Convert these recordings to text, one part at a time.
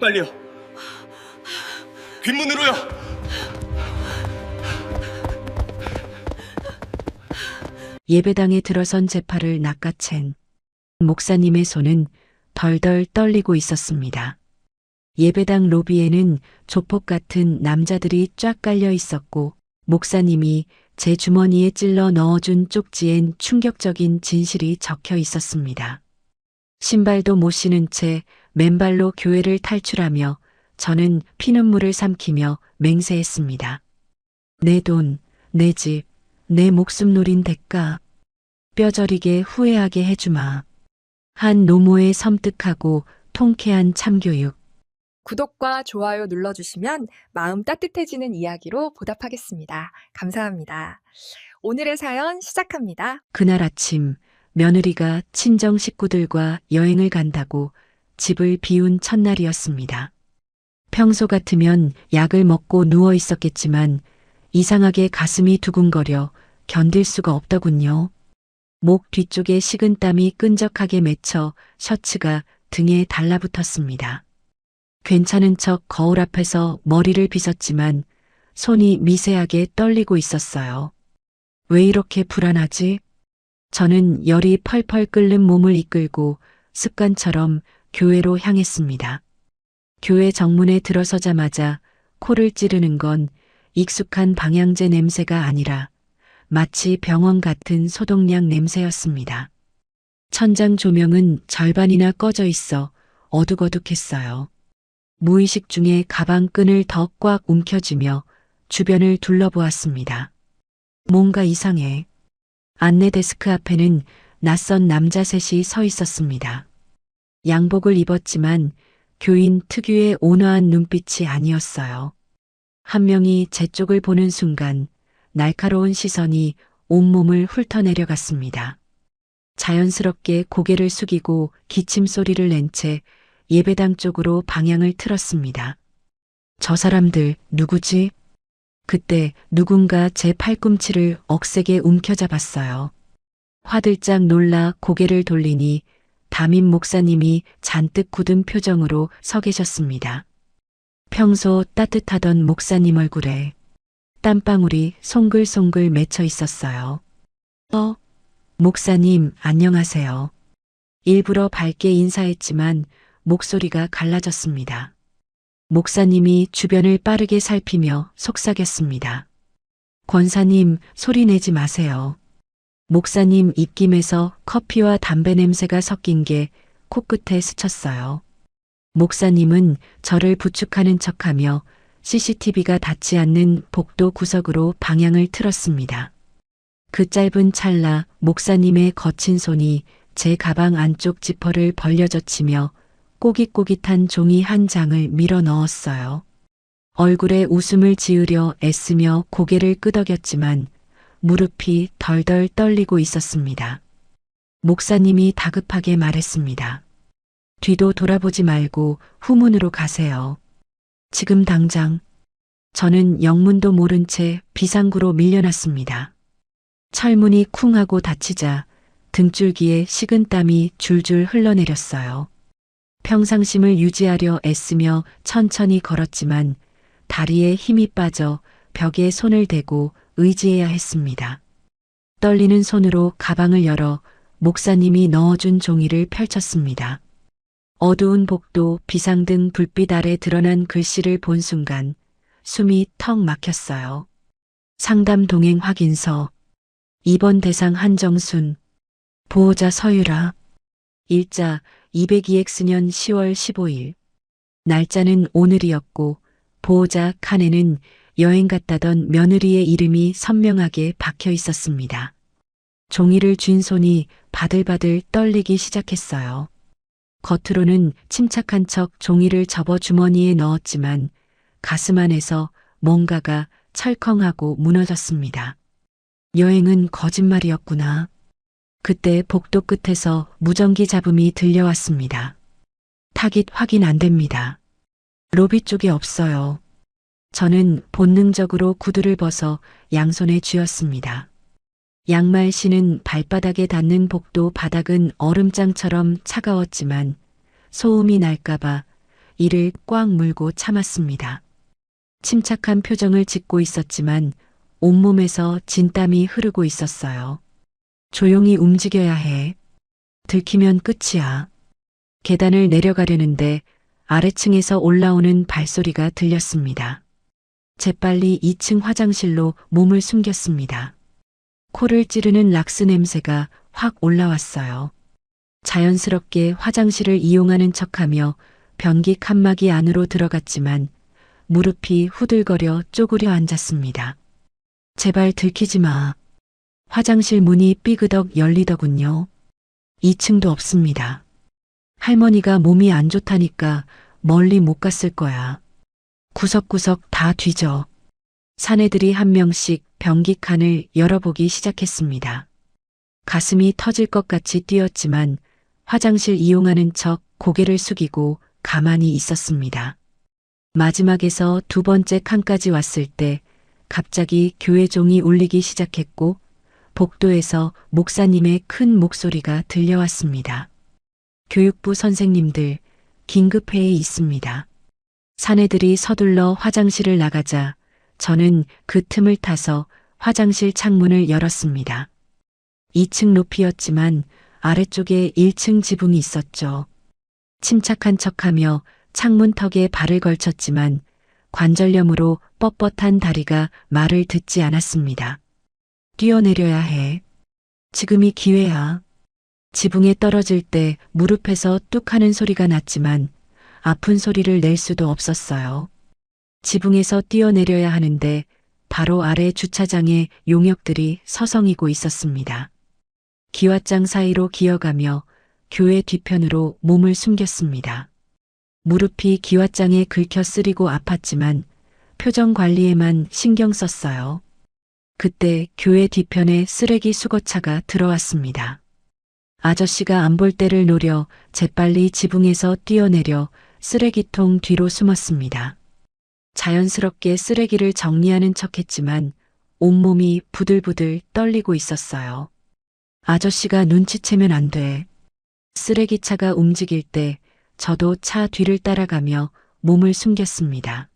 빨리요. 뒷문으로요. 예배당에 들어선 제파를 낚아챈 목사님의 손은 덜덜 떨리고 있었습니다. 예배당 로비에는 조폭 같은 남자들이 쫙 깔려 있었고 목사님이 제 주머니에 찔러 넣어준 쪽지엔 충격적인 진실이 적혀 있었습니다. 신발도 못 신은 채 맨발로 교회를 탈출하며 저는 피눈물을 삼키며 맹세했습니다. 내 돈, 내 집, 내 목숨 노린 대가 뼈저리게 후회하게 해주마. 한 노모의 섬뜩하고 통쾌한 참교육. 구독과 좋아요 눌러주시면 마음 따뜻해지는 이야기로 보답하겠습니다. 감사합니다. 오늘의 사연 시작합니다. 그날 아침 며느리가 친정 식구들과 여행을 간다고 집을 비운 첫날이었습니다. 평소 같으면 약을 먹고 누워 있었겠지만 이상하게 가슴이 두근거려 견딜 수가 없더군요. 목 뒤쪽에 식은땀이 끈적하게 맺혀 셔츠가 등에 달라붙었습니다. 괜찮은 척 거울 앞에서 머리를 빗었지만 손이 미세하게 떨리고 있었어요. 왜 이렇게 불안하지? 저는 열이 펄펄 끓는 몸을 이끌고 습관처럼 교회로 향했습니다. 교회 정문에 들어서자마자 코를 찌르는 건 익숙한 방향제 냄새가 아니라 마치 병원 같은 소독약 냄새였습니다. 천장 조명은 절반이나 꺼져 있어 어둑어둑했어요. 무의식 중에 가방 끈을 더 꽉 움켜쥐며 주변을 둘러보았습니다. 뭔가 이상해. 안내 데스크 앞에는 낯선 남자 셋이 서 있었습니다. 양복을 입었지만 교인 특유의 온화한 눈빛이 아니었어요. 한 명이 제 쪽을 보는 순간 날카로운 시선이 온몸을 훑어내려갔습니다. 자연스럽게 고개를 숙이고 기침 소리를 낸 채 예배당 쪽으로 방향을 틀었습니다. 저 사람들 누구지? 그때 누군가 제 팔꿈치를 억세게 움켜잡았어요. 화들짝 놀라 고개를 돌리니 담임 목사님이 잔뜩 굳은 표정으로 서 계셨습니다. 평소 따뜻하던 목사님 얼굴에 땀방울이 송글송글 맺혀 있었어요. 목사님 안녕하세요. 일부러 밝게 인사했지만 목소리가 갈라졌습니다. 목사님이 주변을 빠르게 살피며 속삭였습니다. 권사님 소리 내지 마세요. 목사님 입김에서 커피와 담배 냄새가 섞인 게 코끝에 스쳤어요. 목사님은 저를 부축하는 척하며 CCTV가 닿지 않는 복도 구석으로 방향을 틀었습니다. 그 짧은 찰나 목사님의 거친 손이 제 가방 안쪽 지퍼를 벌려젖히며 꼬깃꼬깃한 종이 한 장을 밀어 넣었어요. 얼굴에 웃음을 지으려 애쓰며 고개를 끄덕였지만 무릎이 덜덜 떨리고 있었습니다. 목사님이 다급하게 말했습니다. 뒤도 돌아보지 말고 후문으로 가세요. 지금 당장. 저는 영문도 모른 채 비상구로 밀려났습니다. 철문이 쿵 하고 닫히자 등줄기에 식은땀이 줄줄 흘러내렸어요. 평상심을 유지하려 애쓰며 천천히 걸었지만 다리에 힘이 빠져 벽에 손을 대고 의지해야 했습니다. 떨리는 손으로 가방을 열어 목사님이 넣어준 종이를 펼쳤습니다. 어두운 복도 비상등 불빛 아래 드러난 글씨를 본 순간 숨이 턱 막혔어요. 상담 동행 확인서, 입원 대상 한정순, 보호자 서유라, 일자 202X년 10월 15일. 날짜는 오늘이었고 보호자 칸에는 여행 갔다던 며느리의 이름이 선명하게 박혀 있었습니다. 종이를 쥔 손이 바들바들 떨리기 시작했어요. 겉으로는 침착한 척 종이를 접어 주머니에 넣었지만 가슴 안에서 뭔가가 철컹하고 무너졌습니다. 여행은 거짓말이었구나. 그때 복도 끝에서 무전기 잡음이 들려왔습니다. 타깃 확인 안 됩니다. 로비 쪽에 없어요. 저는 본능적으로 구두를 벗어 양손에 쥐었습니다. 양말 신은 발바닥에 닿는 복도 바닥은 얼음장처럼 차가웠지만 소음이 날까봐 이를 꽉 물고 참았습니다. 침착한 표정을 짓고 있었지만 온몸에서 진땀이 흐르고 있었어요. 조용히 움직여야 해. 들키면 끝이야. 계단을 내려가려는데 아래층에서 올라오는 발소리가 들렸습니다. 재빨리 2층 화장실로 몸을 숨겼습니다. 코를 찌르는 락스 냄새가 확 올라왔어요. 자연스럽게 화장실을 이용하는 척하며 변기 칸막이 안으로 들어갔지만 무릎이 후들거려 쪼그려 앉았습니다. 제발 들키지 마. 화장실 문이 삐그덕 열리더군요. 2층도 없습니다. 할머니가 몸이 안 좋다니까 멀리 못 갔을 거야. 구석구석 다 뒤져. 사내들이 한 명씩 변기 칸을 열어보기 시작했습니다. 가슴이 터질 것 같이 뛰었지만 화장실 이용하는 척 고개를 숙이고 가만히 있었습니다. 마지막에서 두 번째 칸까지 왔을 때 갑자기 교회 종이 울리기 시작했고 복도에서 목사님의 큰 목소리가 들려왔습니다. 교육부 선생님들, 긴급회의 있습니다. 사내들이 서둘러 화장실을 나가자 저는 그 틈을 타서 화장실 창문을 열었습니다. 2층 높이였지만 아래쪽에 1층 지붕이 있었죠. 침착한 척하며 창문 턱에 발을 걸쳤지만 관절염으로 뻣뻣한 다리가 말을 듣지 않았습니다. 뛰어내려야 해. 지금이 기회야. 지붕에 떨어질 때 무릎에서 뚝 하는 소리가 났지만 아픈 소리를 낼 수도 없었어요. 지붕에서 뛰어내려야 하는데 바로 아래 주차장에 용역들이 서성이고 있었습니다. 기왓장 사이로 기어가며 교회 뒤편으로 몸을 숨겼습니다. 무릎이 기왓장에 긁혀 쓰리고 아팠지만 표정 관리에만 신경 썼어요. 그때 교회 뒤편에 쓰레기 수거차가 들어왔습니다. 아저씨가 안 볼 때를 노려 재빨리 지붕에서 뛰어내려 쓰레기통 뒤로 숨었습니다. 자연스럽게 쓰레기를 정리하는 척했지만 온몸이 부들부들 떨리고 있었어요. 아저씨가 눈치채면 안 돼. 쓰레기차가 움직일 때 저도 차 뒤를 따라가며 몸을 숨겼습니다.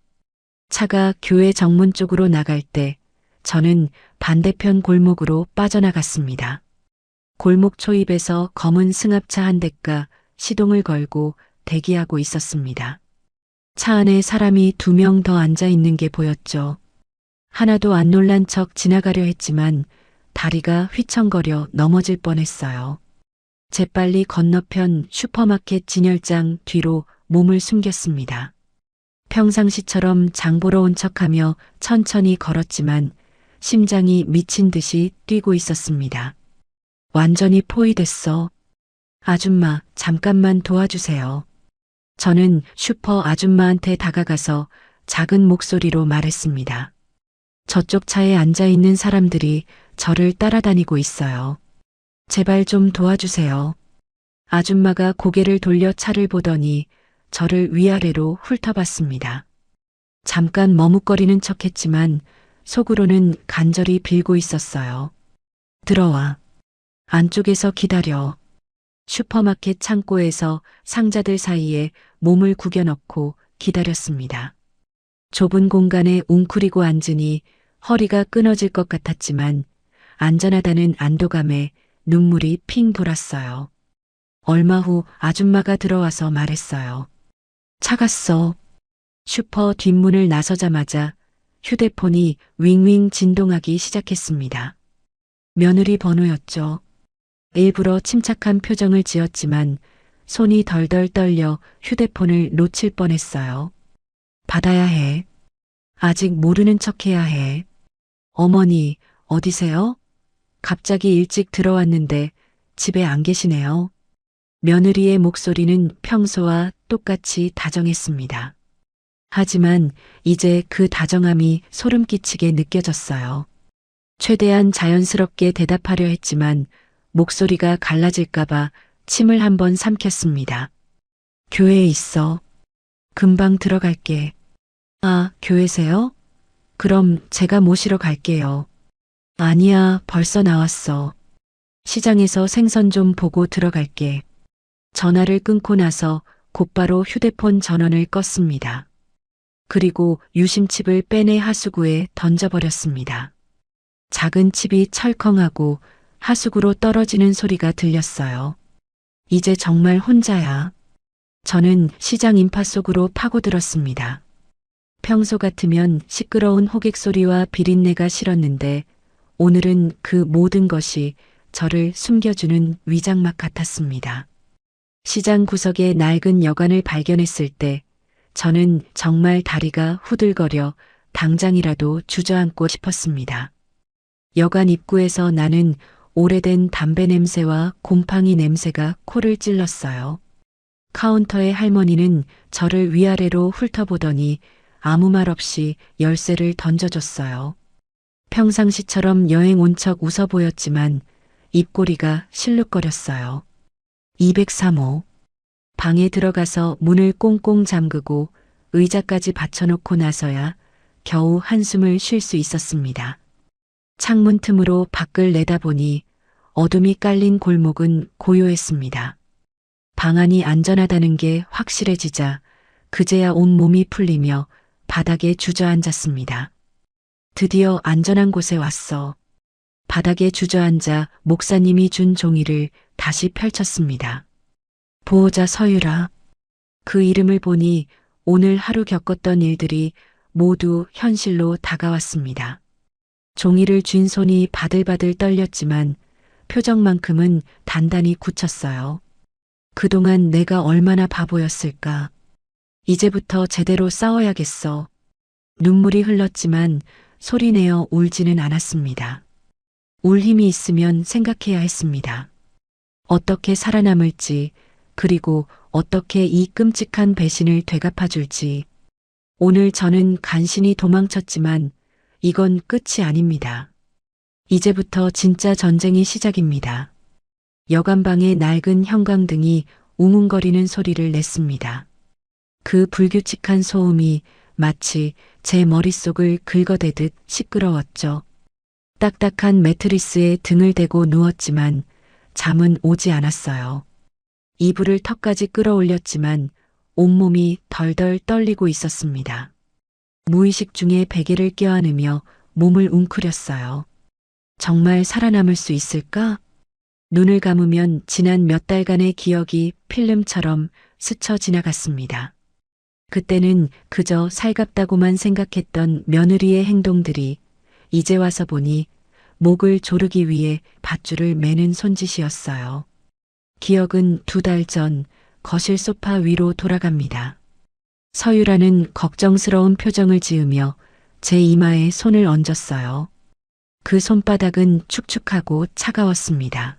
차가 교회 정문 쪽으로 나갈 때 저는 반대편 골목으로 빠져나갔습니다. 골목 초입에서 검은 승합차 한 대가 시동을 걸고 대기하고 있었습니다. 차 안에 사람이 2명 더 앉아 있는 게 보였죠. 하나도 안 놀란 척 지나가려 했지만 다리가 휘청거려 넘어질 뻔했어요. 재빨리 건너편 슈퍼마켓 진열장 뒤로 몸을 숨겼습니다. 평상시처럼 장 보러 온 척하며 천천히 걸었지만 심장이 미친 듯이 뛰고 있었습니다. 완전히 포위됐어. 아줌마, 잠깐만 도와주세요. 저는 슈퍼 아줌마한테 다가가서 작은 목소리로 말했습니다. 저쪽 차에 앉아 있는 사람들이 저를 따라다니고 있어요. 제발 좀 도와주세요. 아줌마가 고개를 돌려 차를 보더니 저를 위아래로 훑어봤습니다. 잠깐 머뭇거리는 척했지만 속으로는 간절히 빌고 있었어요. 들어와. 안쪽에서 기다려. 슈퍼마켓 창고에서 상자들 사이에 몸을 구겨넣고 기다렸습니다. 좁은 공간에 웅크리고 앉으니 허리가 끊어질 것 같았지만 안전하다는 안도감에 눈물이 핑 돌았어요. 얼마 후 아줌마가 들어와서 말했어요. 차갔어. 슈퍼 뒷문을 나서자마자 휴대폰이 윙윙 진동하기 시작했습니다. 며느리 번호였죠. 일부러 침착한 표정을 지었지만 손이 덜덜 떨려 휴대폰을 놓칠 뻔했어요. 받아야 해. 아직 모르는 척해야 해. 어머니, 어디세요? 갑자기 일찍 들어왔는데 집에 안 계시네요. 며느리의 목소리는 평소와 똑같이 다정했습니다. 하지만 이제 그 다정함이 소름 끼치게 느껴졌어요. 최대한 자연스럽게 대답하려 했지만 목소리가 갈라질까봐 침을 한번 삼켰습니다. 교회에 있어. 금방 들어갈게. 아, 교회세요? 그럼 제가 모시러 갈게요. 아니야, 벌써 나왔어. 시장에서 생선 좀 보고 들어갈게. 전화를 끊고 나서 곧바로 휴대폰 전원을 껐습니다. 그리고 유심칩을 빼내 하수구에 던져버렸습니다. 작은 칩이 철컹하고 하수구로 떨어지는 소리가 들렸어요. 이제 정말 혼자야. 저는 시장 인파 속으로 파고들었습니다. 평소 같으면 시끄러운 호객 소리와 비린내가 싫었는데 오늘은 그 모든 것이 저를 숨겨주는 위장막 같았습니다. 시장 구석에 낡은 여관을 발견했을 때 저는 정말 다리가 후들거려 당장이라도 주저앉고 싶었습니다. 여관 입구에서 나는 오래된 담배 냄새와 곰팡이 냄새가 코를 찔렀어요. 카운터의 할머니는 저를 위아래로 훑어보더니 아무 말 없이 열쇠를 던져줬어요. 평상시처럼 여행 온 척 웃어 보였지만 입꼬리가 실룩거렸어요. 203호. 방에 들어가서 문을 꽁꽁 잠그고 의자까지 받쳐놓고 나서야 겨우 한숨을 쉴 수 있었습니다. 창문 틈으로 밖을 내다보니 어둠이 깔린 골목은 고요했습니다. 방 안이 안전하다는 게 확실해지자 그제야 온몸이 풀리며 바닥에 주저앉았습니다. 드디어 안전한 곳에 왔어. 바닥에 주저앉아 목사님이 준 종이를 다시 펼쳤습니다. 보호자 서유라. 그 이름을 보니 오늘 하루 겪었던 일들이 모두 현실로 다가왔습니다. 종이를 쥔 손이 바들바들 떨렸지만 표정만큼은 단단히 굳혔어요. 그동안 내가 얼마나 바보였을까. 이제부터 제대로 싸워야겠어. 눈물이 흘렀지만 소리내어 울지는 않았습니다. 울 힘이 있으면 생각해야 했습니다. 어떻게 살아남을지, 그리고 어떻게 이 끔찍한 배신을 되갚아줄지. 오늘 저는 간신히 도망쳤지만 이건 끝이 아닙니다. 이제부터 진짜 전쟁이 시작입니다. 여관방의 낡은 형광등이 웅웅거리는 소리를 냈습니다. 그 불규칙한 소음이 마치 제 머릿속을 긁어대듯 시끄러웠죠. 딱딱한 매트리스에 등을 대고 누웠지만 잠은 오지 않았어요. 이불을 턱까지 끌어올렸지만 온몸이 덜덜 떨리고 있었습니다. 무의식 중에 베개를 껴안으며 몸을 웅크렸어요. 정말 살아남을 수 있을까? 눈을 감으면 지난 몇 달간의 기억이 필름처럼 스쳐 지나갔습니다. 그때는 그저 살갑다고만 생각했던 며느리의 행동들이 이제 와서 보니 목을 조르기 위해 밧줄을 매는 손짓이었어요. 기억은 2달 전 거실 소파 위로 돌아갑니다. 서유라는 걱정스러운 표정을 지으며 제 이마에 손을 얹었어요. 그 손바닥은 축축하고 차가웠습니다.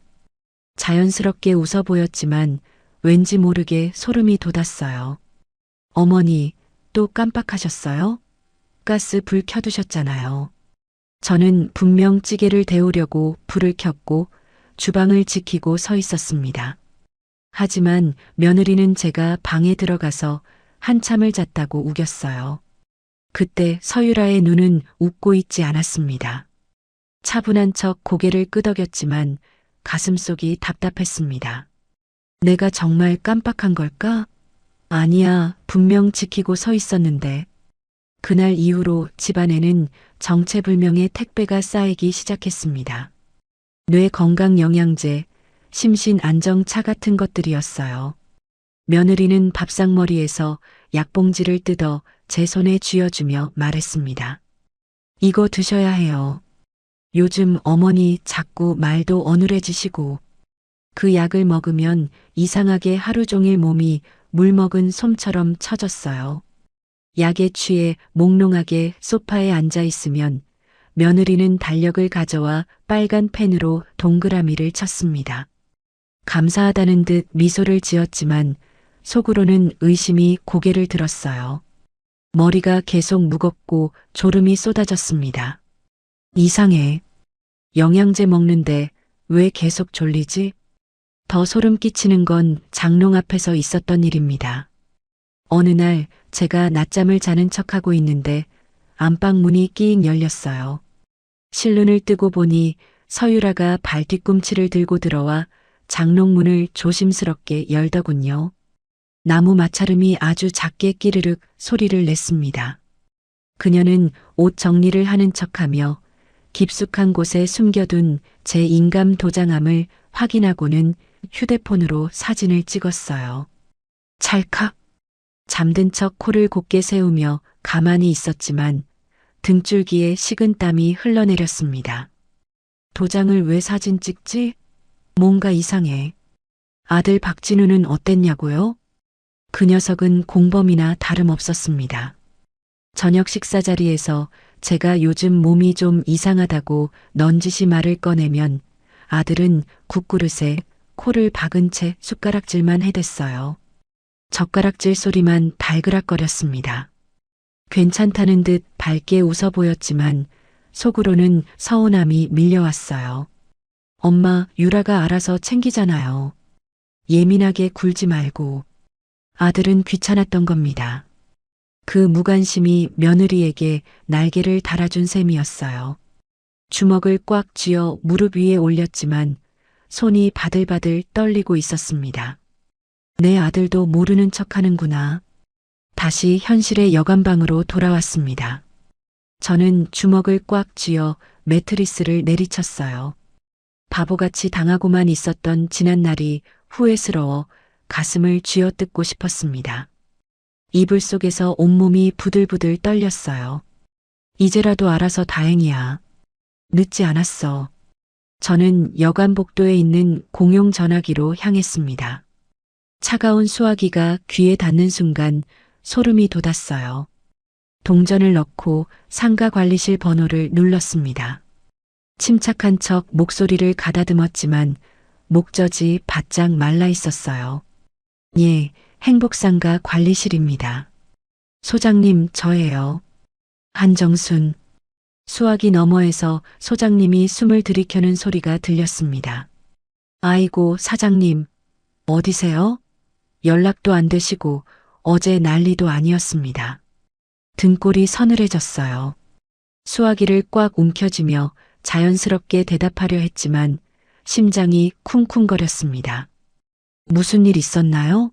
자연스럽게 웃어 보였지만 왠지 모르게 소름이 돋았어요. 어머니, 또 깜빡하셨어요? 가스 불 켜두셨잖아요. 저는 분명 찌개를 데우려고 불을 켰고 주방을 지키고 서 있었습니다. 하지만 며느리는 제가 방에 들어가서 한참을 잤다고 우겼어요. 그때 서유라의 눈은 웃고 있지 않았습니다. 차분한 척 고개를 끄덕였지만 가슴속이 답답했습니다. 내가 정말 깜빡한 걸까? 아니야, 분명 지키고 서 있었는데. 그날 이후로 집안에는 정체불명의 택배가 쌓이기 시작했습니다. 뇌 건강 영양제, 심신 안정차 같은 것들이었어요. 며느리는 밥상머리에서 약봉지를 뜯어 제 손에 쥐어주며 말했습니다. 이거 드셔야 해요. 요즘 어머니 자꾸 말도 어눌해지시고 그 약을 먹으면 이상하게 하루 종일 몸이 물 먹은 솜처럼 처졌어요. 약에 취해 몽롱하게 소파에 앉아 있으면 며느리는 달력을 가져와 빨간 펜으로 동그라미를 쳤습니다. 감사하다는 듯 미소를 지었지만 속으로는 의심이 고개를 들었어요. 머리가 계속 무겁고 졸음이 쏟아졌습니다. 이상해. 영양제 먹는데 왜 계속 졸리지? 더 소름 끼치는 건 장롱 앞에서 있었던 일입니다. 어느 날 제가 낮잠을 자는 척하고 있는데 안방 문이 끼익 열렸어요. 실눈을 뜨고 보니 서유라가 발뒤꿈치를 들고 들어와 장롱 문을 조심스럽게 열더군요. 나무 마찰음이 아주 작게 끼르륵 소리를 냈습니다. 그녀는 옷 정리를 하는 척하며 깊숙한 곳에 숨겨둔 제 인감 도장함을 확인하고는 휴대폰으로 사진을 찍었어요. 찰칵. 잠든 척 코를 곧게 세우며 가만히 있었지만 등줄기에 식은땀이 흘러내렸습니다. 도장을 왜 사진 찍지? 뭔가 이상해. 아들 박진우는 어땠냐고요? 그 녀석은 공범이나 다름없었습니다. 저녁 식사 자리에서 제가 요즘 몸이 좀 이상하다고 넌지시 말을 꺼내면 아들은 국그릇에 코를 박은 채 숟가락질만 해댔어요. 젓가락질 소리만 달그락거렸습니다. 괜찮다는 듯 밝게 웃어 보였지만 속으로는 서운함이 밀려왔어요. 엄마, 유라가 알아서 챙기잖아요. 예민하게 굴지 말고. 아들은 귀찮았던 겁니다. 그 무관심이 며느리에게 날개를 달아준 셈이었어요. 주먹을 꽉 쥐어 무릎 위에 올렸지만 손이 바들바들 떨리고 있었습니다. 내 아들도 모르는 척하는구나. 다시 현실의 여관방으로 돌아왔습니다. 저는 주먹을 꽉 쥐어 매트리스를 내리쳤어요. 바보같이 당하고만 있었던 지난날이 후회스러워 가슴을 쥐어뜯고 싶었습니다. 이불 속에서 온몸이 부들부들 떨렸어요. 이제라도 알아서 다행이야. 늦지 않았어. 저는 여관복도에 있는 공용 전화기로 향했습니다. 차가운 수화기가 귀에 닿는 순간 소름이 돋았어요. 동전을 넣고 상가 관리실 번호를 눌렀습니다. 침착한 척 목소리를 가다듬었지만 목젖이 바짝 말라 있었어요. 예, 행복상가 관리실입니다. 소장님, 저예요. 한정순. 수화기 너머에서 소장님이 숨을 들이켜는 소리가 들렸습니다. 아이고, 사장님, 어디세요? 연락도 안 되시고 어제 난리도 아니었습니다. 등골이 서늘해졌어요. 수화기를 꽉 움켜쥐며 자연스럽게 대답하려 했지만 심장이 쿵쿵거렸습니다. 무슨 일 있었나요?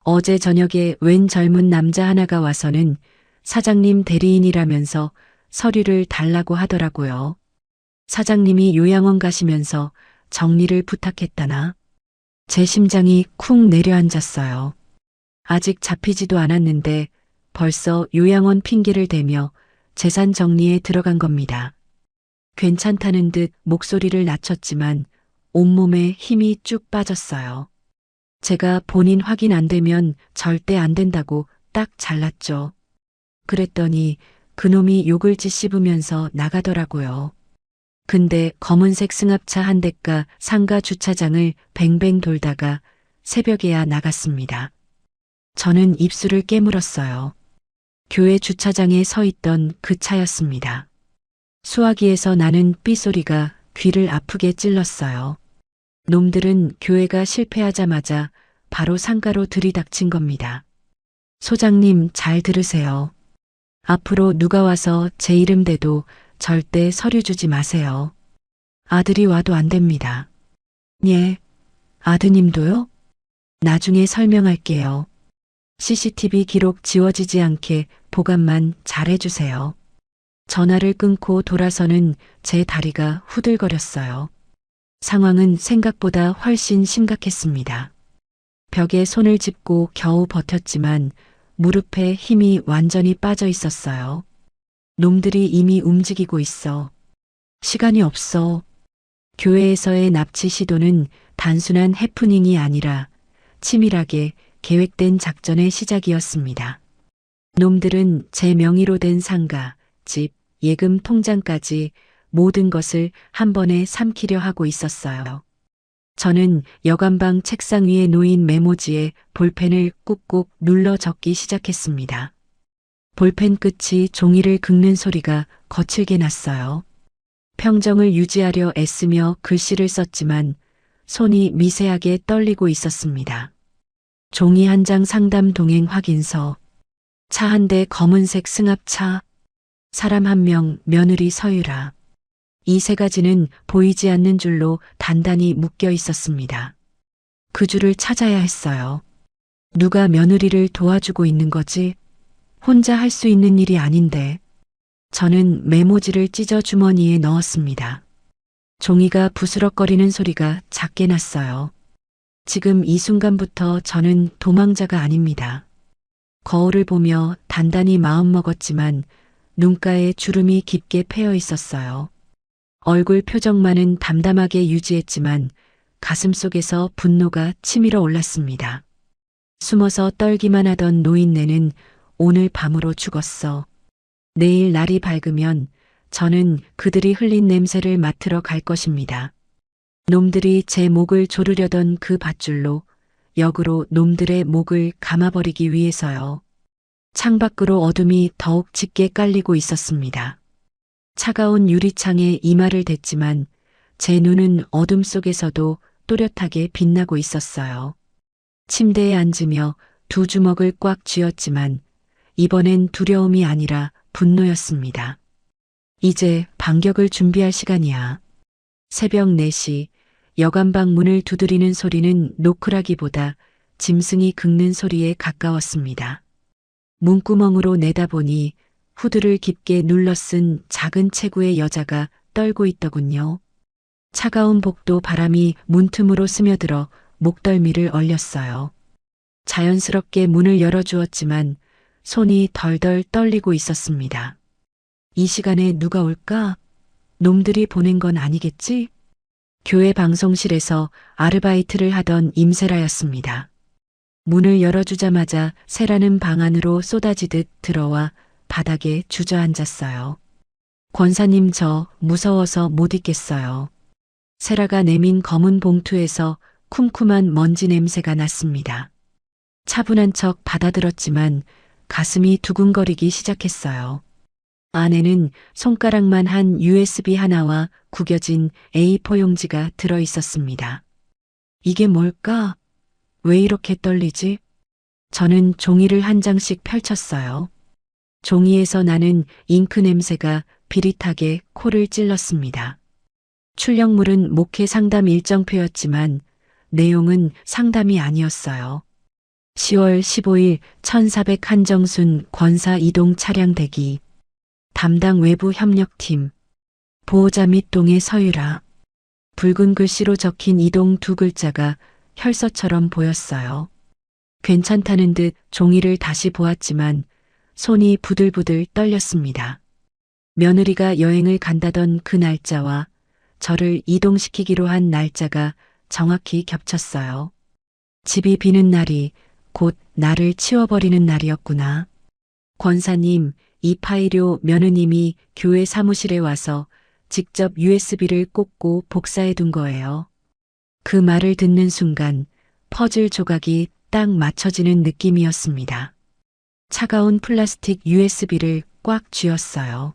어제 저녁에 웬 젊은 남자 하나가 와서는 사장님 대리인이라면서 서류를 달라고 하더라고요. 사장님이 요양원 가시면서 정리를 부탁했다나? 제 심장이 쿵 내려앉았어요. 아직 잡히지도 않았는데 벌써 요양원 핑계를 대며 재산 정리에 들어간 겁니다. 괜찮다는 듯 목소리를 낮췄지만 온몸에 힘이 쭉 빠졌어요. 제가 본인 확인 안 되면 절대 안 된다고 딱 잘랐죠. 그랬더니 그놈이 욕을 짓씹으면서 나가더라고요. 근데 검은색 승합차 한 대가 상가 주차장을 뱅뱅 돌다가 새벽에야 나갔습니다. 저는 입술을 깨물었어요. 교회 주차장에 서 있던 그 차였습니다. 수화기에서 나는 삐소리가 귀를 아프게 찔렀어요. 놈들은 교회가 실패하자마자 바로 상가로 들이닥친 겁니다. 소장님, 잘 들으세요. 앞으로 누가 와서 제 이름 대도 절대 서류 주지 마세요. 아들이 와도 안 됩니다. 예, 아드님도요? 나중에 설명할게요. CCTV 기록 지워지지 않게 보관만 잘 해주세요. 전화를 끊고 돌아서는 제 다리가 후들거렸어요. 상황은 생각보다 훨씬 심각했습니다. 벽에 손을 짚고 겨우 버텼지만 무릎에 힘이 완전히 빠져 있었어요. 놈들이 이미 움직이고 있어. 시간이 없어. 교회에서의 납치 시도는 단순한 해프닝이 아니라 치밀하게 계획된 작전의 시작이었습니다. 놈들은 제 명의로 된 상가, 집, 예금 통장까지 모든 것을 한 번에 삼키려 하고 있었어요. 저는 여관방 책상 위에 놓인 메모지에 볼펜을 꾹꾹 눌러 적기 시작했습니다. 볼펜 끝이 종이를 긁는 소리가 거칠게 났어요. 평정을 유지하려 애쓰며 글씨를 썼지만 손이 미세하게 떨리고 있었습니다. 종이 한 장 상담 동행 확인서, 차 한 대 검은색 승합차, 사람 한 명 며느리 서유라. 이 세 가지는 보이지 않는 줄로 단단히 묶여 있었습니다. 그 줄을 찾아야 했어요. 누가 며느리를 도와주고 있는 거지? 혼자 할 수 있는 일이 아닌데. 저는 메모지를 찢어 주머니에 넣었습니다. 종이가 부스럭거리는 소리가 작게 났어요. 지금 이 순간부터 저는 도망자가 아닙니다. 거울을 보며 단단히 마음먹었지만 눈가에 주름이 깊게 패여 있었어요. 얼굴 표정만은 담담하게 유지했지만 가슴속에서 분노가 치밀어 올랐습니다. 숨어서 떨기만 하던 노인네는 오늘 밤으로 죽었어. 내일 날이 밝으면 저는 그들이 흘린 냄새를 맡으러 갈 것입니다. 놈들이 제 목을 조르려던 그 밧줄로 역으로 놈들의 목을 감아버리기 위해서요. 창밖으로 어둠이 더욱 짙게 깔리고 있었습니다. 차가운 유리창에 이마를 댔지만 제 눈은 어둠 속에서도 또렷하게 빛나고 있었어요. 침대에 앉으며 두 주먹을 꽉 쥐었지만 이번엔 두려움이 아니라 분노였습니다. 이제 반격을 준비할 시간이야. 새벽 4시 여관방 문을 두드리는 소리는 노크라기보다 짐승이 긁는 소리에 가까웠습니다. 문구멍으로 내다보니 후드를 깊게 눌러쓴 작은 체구의 여자가 떨고 있더군요. 차가운 복도 바람이 문틈으로 스며들어 목덜미를 얼렸어요. 자연스럽게 문을 열어주었지만 손이 덜덜 떨리고 있었습니다. 이 시간에 누가 올까? 놈들이 보낸 건 아니겠지? 교회 방송실에서 아르바이트를 하던 임세라였습니다. 문을 열어주자마자 세라는 방 안으로 쏟아지듯 들어와 바닥에 주저앉았어요. 권사님, 저 무서워서 못 있겠어요. 세라가 내민 검은 봉투에서 쿰쿰한 먼지 냄새가 났습니다. 차분한 척 받아들었지만 가슴이 두근거리기 시작했어요. 안에는 손가락만 한 USB 하나와 구겨진 A4 용지가 들어 있었습니다. 이게 뭘까? 왜 이렇게 떨리지? 저는 종이를 한 장씩 펼쳤어요. 종이에서 나는 잉크 냄새가 비릿하게 코를 찔렀습니다. 출력물은 목회 상담 일정표였지만 내용은 상담이 아니었어요. 10월 15일 1400 한정순 권사 이동 차량 대기. 담당 외부 협력팀. 보호자 및 동의 서유라. 붉은 글씨로 적힌 이동 두 글자가 혈서처럼 보였어요. 괜찮다는 듯 종이를 다시 보았지만 손이 부들부들 떨렸습니다. 며느리가 여행을 간다던 그 날짜와 저를 이동시키기로 한 날짜가 정확히 겹쳤어요. 집이 비는 날이 곧 나를 치워버리는 날이었구나. 권사님, 이 파일요 며느님이 교회 사무실에 와서 직접 USB를 꽂고 복사해 둔 거예요. 그 말을 듣는 순간 퍼즐 조각이 딱 맞춰지는 느낌이었습니다. 차가운 플라스틱 USB를 꽉 쥐었어요.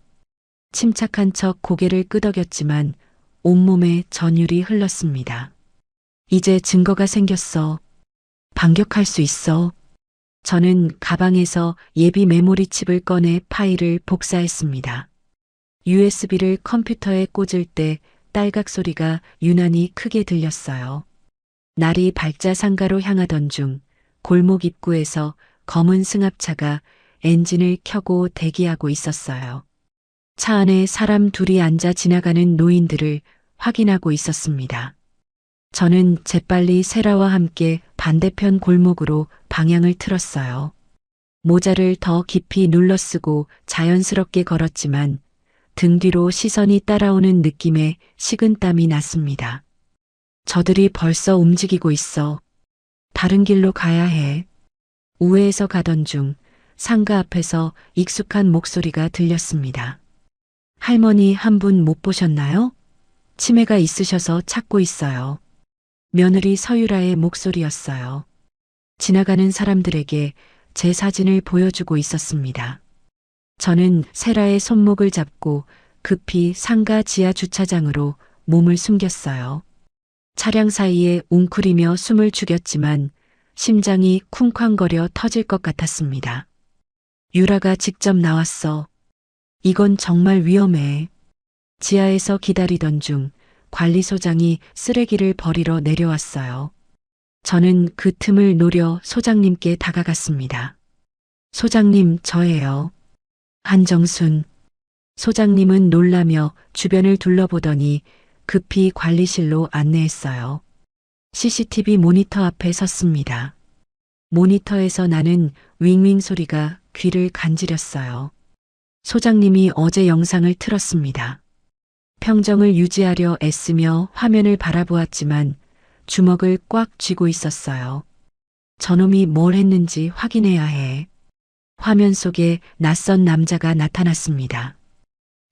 침착한 척 고개를 끄덕였지만 온몸에 전율이 흘렀습니다. 이제 증거가 생겼어. 반격할 수 있어. 저는 가방에서 예비 메모리 칩을 꺼내 파일을 복사했습니다. USB를 컴퓨터에 꽂을 때 딸각 소리가 유난히 크게 들렸어요. 날이 밝자 상가로 향하던 중 골목 입구에서 검은 승합차가 엔진을 켜고 대기하고 있었어요. 차 안에 사람 둘이 앉아 지나가는 노인들을 확인하고 있었습니다. 저는 재빨리 세라와 함께 반대편 골목으로 방향을 틀었어요. 모자를 더 깊이 눌러쓰고 자연스럽게 걸었지만 등 뒤로 시선이 따라오는 느낌에 식은땀이 났습니다. 저들이 벌써 움직이고 있어. 다른 길로 가야 해. 우회해서 가던 중 상가 앞에서 익숙한 목소리가 들렸습니다. 할머니 한 분 못 보셨나요? 치매가 있으셔서 찾고 있어요. 며느리 서유라의 목소리였어요. 지나가는 사람들에게 제 사진을 보여주고 있었습니다. 저는 세라의 손목을 잡고 급히 상가 지하 주차장으로 몸을 숨겼어요. 차량 사이에 웅크리며 숨을 죽였지만 심장이 쿵쾅거려 터질 것 같았습니다. 유라가 직접 나왔어. 이건 정말 위험해. 지하에서 기다리던 중 관리소장이 쓰레기를 버리러 내려왔어요. 저는 그 틈을 노려 소장님께 다가갔습니다. 소장님, 저예요. 한정순. 소장님은 놀라며 주변을 둘러보더니 급히 관리실로 안내했어요. CCTV 모니터 앞에 섰습니다. 모니터에서 나는 윙윙 소리가 귀를 간지렸어요. 소장님이 어제 영상을 틀었습니다. 평정을 유지하려 애쓰며 화면을 바라보았지만 주먹을 꽉 쥐고 있었어요. 저놈이 뭘 했는지 확인해야 해. 화면 속에 낯선 남자가 나타났습니다.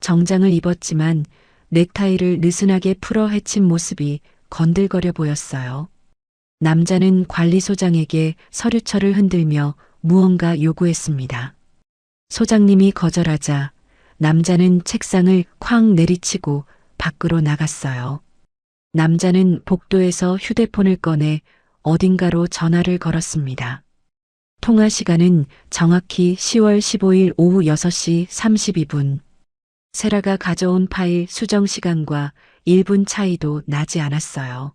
정장을 입었지만 넥타이를 느슨하게 풀어 헤친 모습이 건들거려 보였어요. 남자는 관리소장에게 서류철을 흔들며 무언가 요구했습니다. 소장님이 거절하자 남자는 책상을 쾅 내리치고 밖으로 나갔어요. 남자는 복도에서 휴대폰을 꺼내 어딘가로 전화를 걸었습니다. 통화 시간은 정확히 10월 15일 오후 6시 32분. 세라가 가져온 파일 수정 시간과 1분 차이도 나지 않았어요.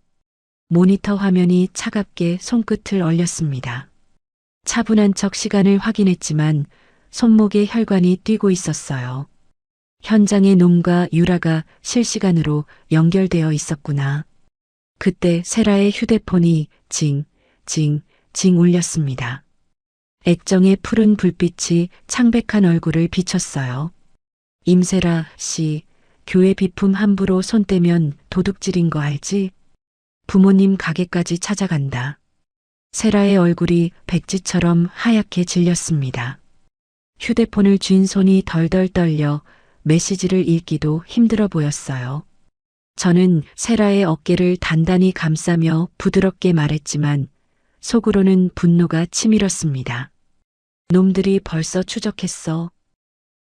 모니터 화면이 차갑게 손끝을 얼렸습니다. 차분한 척 시간을 확인했지만 손목에 혈관이 뛰고 있었어요. 현장의 놈과 유라가 실시간으로 연결되어 있었구나. 그때 세라의 휴대폰이 징 울렸습니다. 액정의 푸른 불빛이 창백한 얼굴을 비췄어요. 임세라 씨, 교회 비품 함부로 손 떼면 도둑질인 거 알지? 부모님 가게까지 찾아간다. 세라의 얼굴이 백지처럼 하얗게 질렸습니다. 휴대폰을 쥔 손이 덜덜 떨려 메시지를 읽기도 힘들어 보였어요. 저는 세라의 어깨를 단단히 감싸며 부드럽게 말했지만 속으로는 분노가 치밀었습니다. 놈들이 벌써 추적했어.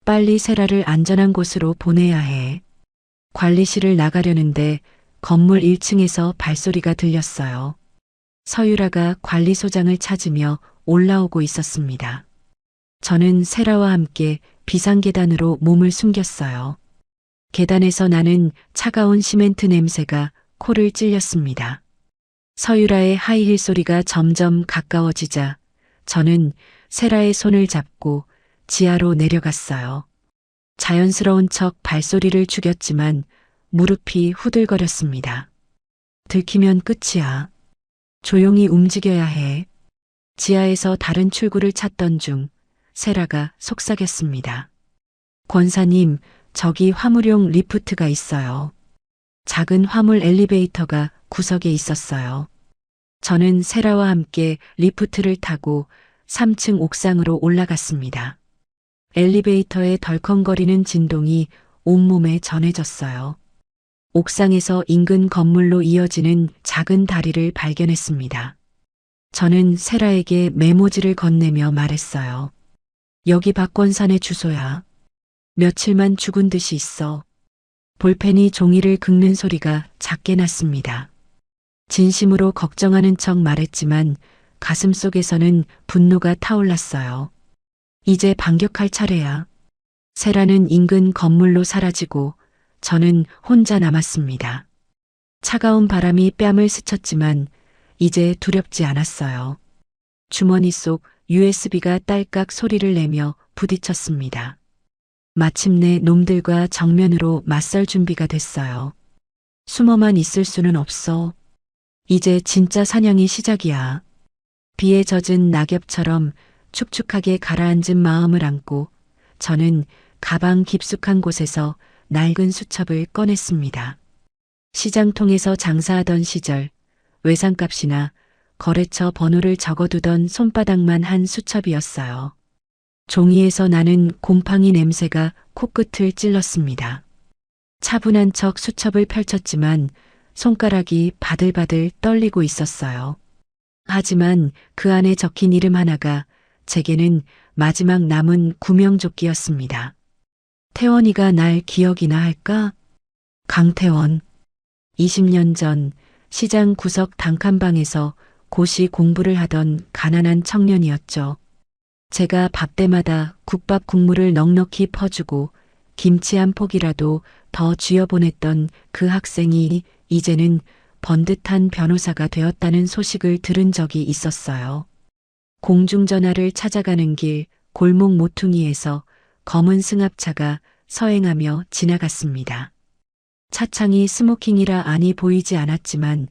빨리 세라를 안전한 곳으로 보내야 해. 관리실을 나가려는데 건물 1층에서 발소리가 들렸어요. 서유라가 관리소장을 찾으며 올라오고 있었습니다. 저는 세라와 함께 비상계단으로 몸을 숨겼어요. 계단에서 나는 차가운 시멘트 냄새가 코를 찔렸습니다. 서유라의 하이힐 소리가 점점 가까워지자 저는 세라의 손을 잡고 지하로 내려갔어요. 자연스러운 척 발소리를 죽였지만 무릎이 후들거렸습니다. 들키면 끝이야. 조용히 움직여야 해. 지하에서 다른 출구를 찾던 중 세라가 속삭였습니다. 권사님, 저기 화물용 리프트가 있어요. 작은 화물 엘리베이터가 구석에 있었어요. 저는 세라와 함께 리프트를 타고 3층 옥상으로 올라갔습니다. 엘리베이터의 덜컹거리는 진동이 온몸에 전해졌어요. 옥상에서 인근 건물로 이어지는 작은 다리를 발견했습니다. 저는 세라에게 메모지를 건네며 말했어요. 여기 박권산의 주소야. 며칠만 죽은 듯이 있어. 볼펜이 종이를 긁는 소리가 작게 났습니다. 진심으로 걱정하는 척 말했지만 가슴속에서는 분노가 타올랐어요. 이제 반격할 차례야. 세라는 인근 건물로 사라지고 저는 혼자 남았습니다. 차가운 바람이 뺨을 스쳤지만 이제 두렵지 않았어요. 주머니 속 USB가 딸깍 소리를 내며 부딪혔습니다. 마침내 놈들과 정면으로 맞설 준비가 됐어요. 숨어만 있을 수는 없어. 이제 진짜 사냥이 시작이야. 비에 젖은 낙엽처럼 축축하게 가라앉은 마음을 안고 저는 가방 깊숙한 곳에서 낡은 수첩을 꺼냈습니다. 시장통에서 장사하던 시절 외상값이나 거래처 번호를 적어두던 손바닥만 한 수첩이었어요. 종이에서 나는 곰팡이 냄새가 코끝을 찔렀습니다. 차분한 척 수첩을 펼쳤지만 손가락이 바들바들 떨리고 있었어요. 하지만 그 안에 적힌 이름 하나가 제게는 마지막 남은 구명조끼였습니다. 태원이가 날 기억이나 할까? 강태원. 20년 전 시장 구석 단칸방에서 고시 공부를 하던 가난한 청년이었죠. 제가 밥 때마다 국밥 국물을 넉넉히 퍼주고 김치 한 포기라도 더 쥐어보냈던 그 학생이 이제는 번듯한 변호사가 되었다는 소식을 들은 적이 있었어요. 공중전화를 찾아가는 길 골목 모퉁이에서 검은 승합차가 서행하며 지나갔습니다. 차창이 스모킹이라 안이 보이지 않았지만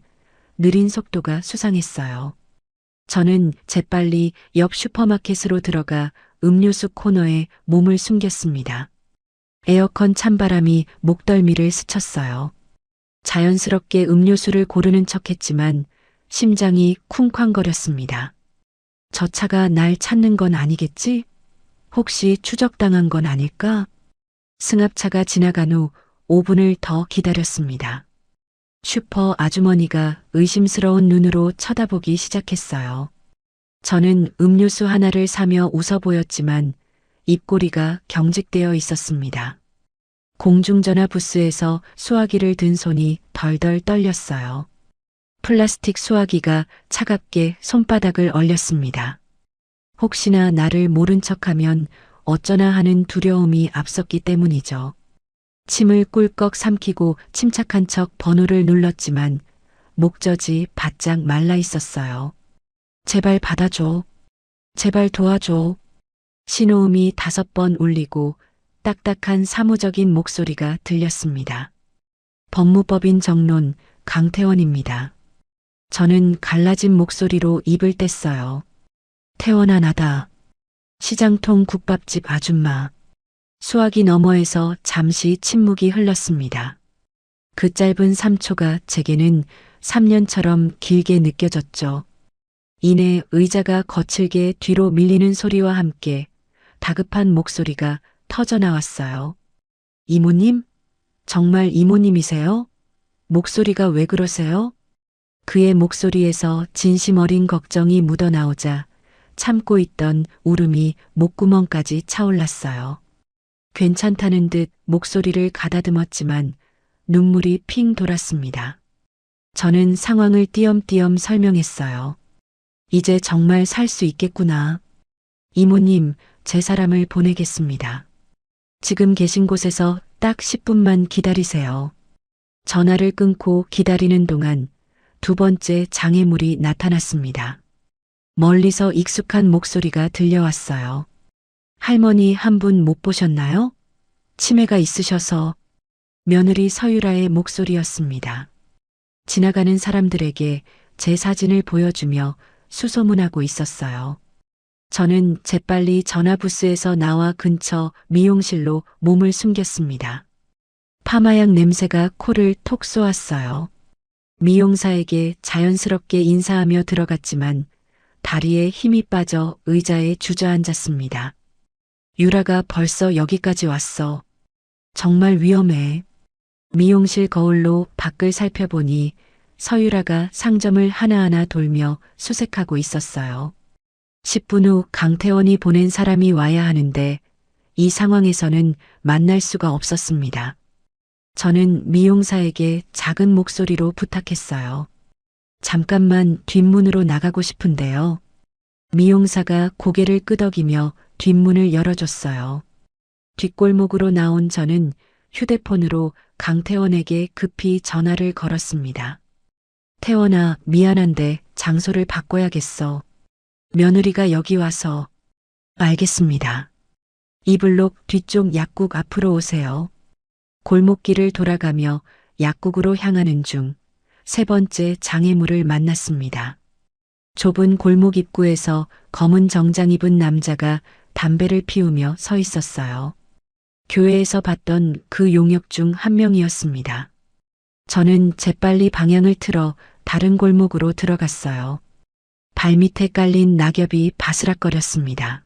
느린 속도가 수상했어요. 저는 재빨리 옆 슈퍼마켓으로 들어가 음료수 코너에 몸을 숨겼습니다. 에어컨 찬바람이 목덜미를 스쳤어요. 자연스럽게 음료수를 고르는 척했지만 심장이 쿵쾅거렸습니다. 저 차가 날 찾는 건 아니겠지? 혹시 추적당한 건 아닐까? 승합차가 지나간 후 5분을 더 기다렸습니다. 슈퍼 아주머니가 의심스러운 눈으로 쳐다보기 시작했어요. 저는 음료수 하나를 사며 웃어 보였지만 입꼬리가 경직되어 있었습니다. 공중전화 부스에서 수화기를 든 손이 덜덜 떨렸어요. 플라스틱 수화기가 차갑게 손바닥을 얼렸습니다. 혹시나 나를 모른 척하면 어쩌나 하는 두려움이 앞섰기 때문이죠. 침을 꿀꺽 삼키고 침착한 척 번호를 눌렀지만 목젖이 바짝 말라 있었어요. 제발 받아줘. 제발 도와줘. 신호음이 5번 울리고 딱딱한 사무적인 목소리가 들렸습니다. 법무법인 정론 강태원입니다. 저는 갈라진 목소리로 입을 뗐어요. 태원아 나다. 시장통 국밥집 아줌마. 수화기 너머에서 잠시 침묵이 흘렀습니다. 그 짧은 3초가 제게는 3년처럼 길게 느껴졌죠. 이내 의자가 거칠게 뒤로 밀리는 소리와 함께 다급한 목소리가 터져나왔어요. 이모님? 정말 이모님이세요? 목소리가 왜 그러세요? 그의 목소리에서 진심 어린 걱정이 묻어나오자 참고 있던 울음이 목구멍까지 차올랐어요. 괜찮다는 듯 목소리를 가다듬었지만 눈물이 핑 돌았습니다. 저는 상황을 띄엄띄엄 설명했어요. 이제 정말 살 수 있겠구나. 이모님, 제 사람을 보내겠습니다. 지금 계신 곳에서 딱 10분만 기다리세요. 전화를 끊고 기다리는 동안 2번째 장애물이 나타났습니다. 멀리서 익숙한 목소리가 들려왔어요. 할머니 한 분 못 보셨나요? 치매가 있으셔서. 며느리 서유라의 목소리였습니다. 지나가는 사람들에게 제 사진을 보여주며 수소문하고 있었어요. 저는 재빨리 전화부스에서 나와 근처 미용실로 몸을 숨겼습니다. 파마약 냄새가 코를 톡 쏘았어요. 미용사에게 자연스럽게 인사하며 들어갔지만 다리에 힘이 빠져 의자에 주저앉았습니다. 유라가 벌써 여기까지 왔어. 정말 위험해. 미용실 거울로 밖을 살펴보니 서유라가 상점을 하나하나 돌며 수색하고 있었어요. 10분 후 강태원이 보낸 사람이 와야 하는데 이 상황에서는 만날 수가 없었습니다. 저는 미용사에게 작은 목소리로 부탁했어요. 잠깐만 뒷문으로 나가고 싶은데요. 미용사가 고개를 끄덕이며 뒷문을 열어줬어요. 뒷골목으로 나온 저는 휴대폰으로 강태원에게 급히 전화를 걸었습니다. 태원아, 미안한데 장소를 바꿔야겠어. 며느리가 여기 와서. 알겠습니다. 이블록 뒤쪽 약국 앞으로 오세요. 골목길을 돌아가며 약국으로 향하는 중 3번째 장애물을 만났습니다. 좁은 골목 입구에서 검은 정장 입은 남자가 담배를 피우며 서 있었어요. 교회에서 봤던 그 용역 중 한 명이었습니다. 저는 재빨리 방향을 틀어 다른 골목으로 들어갔어요. 발밑에 깔린 낙엽이 바스락거렸습니다.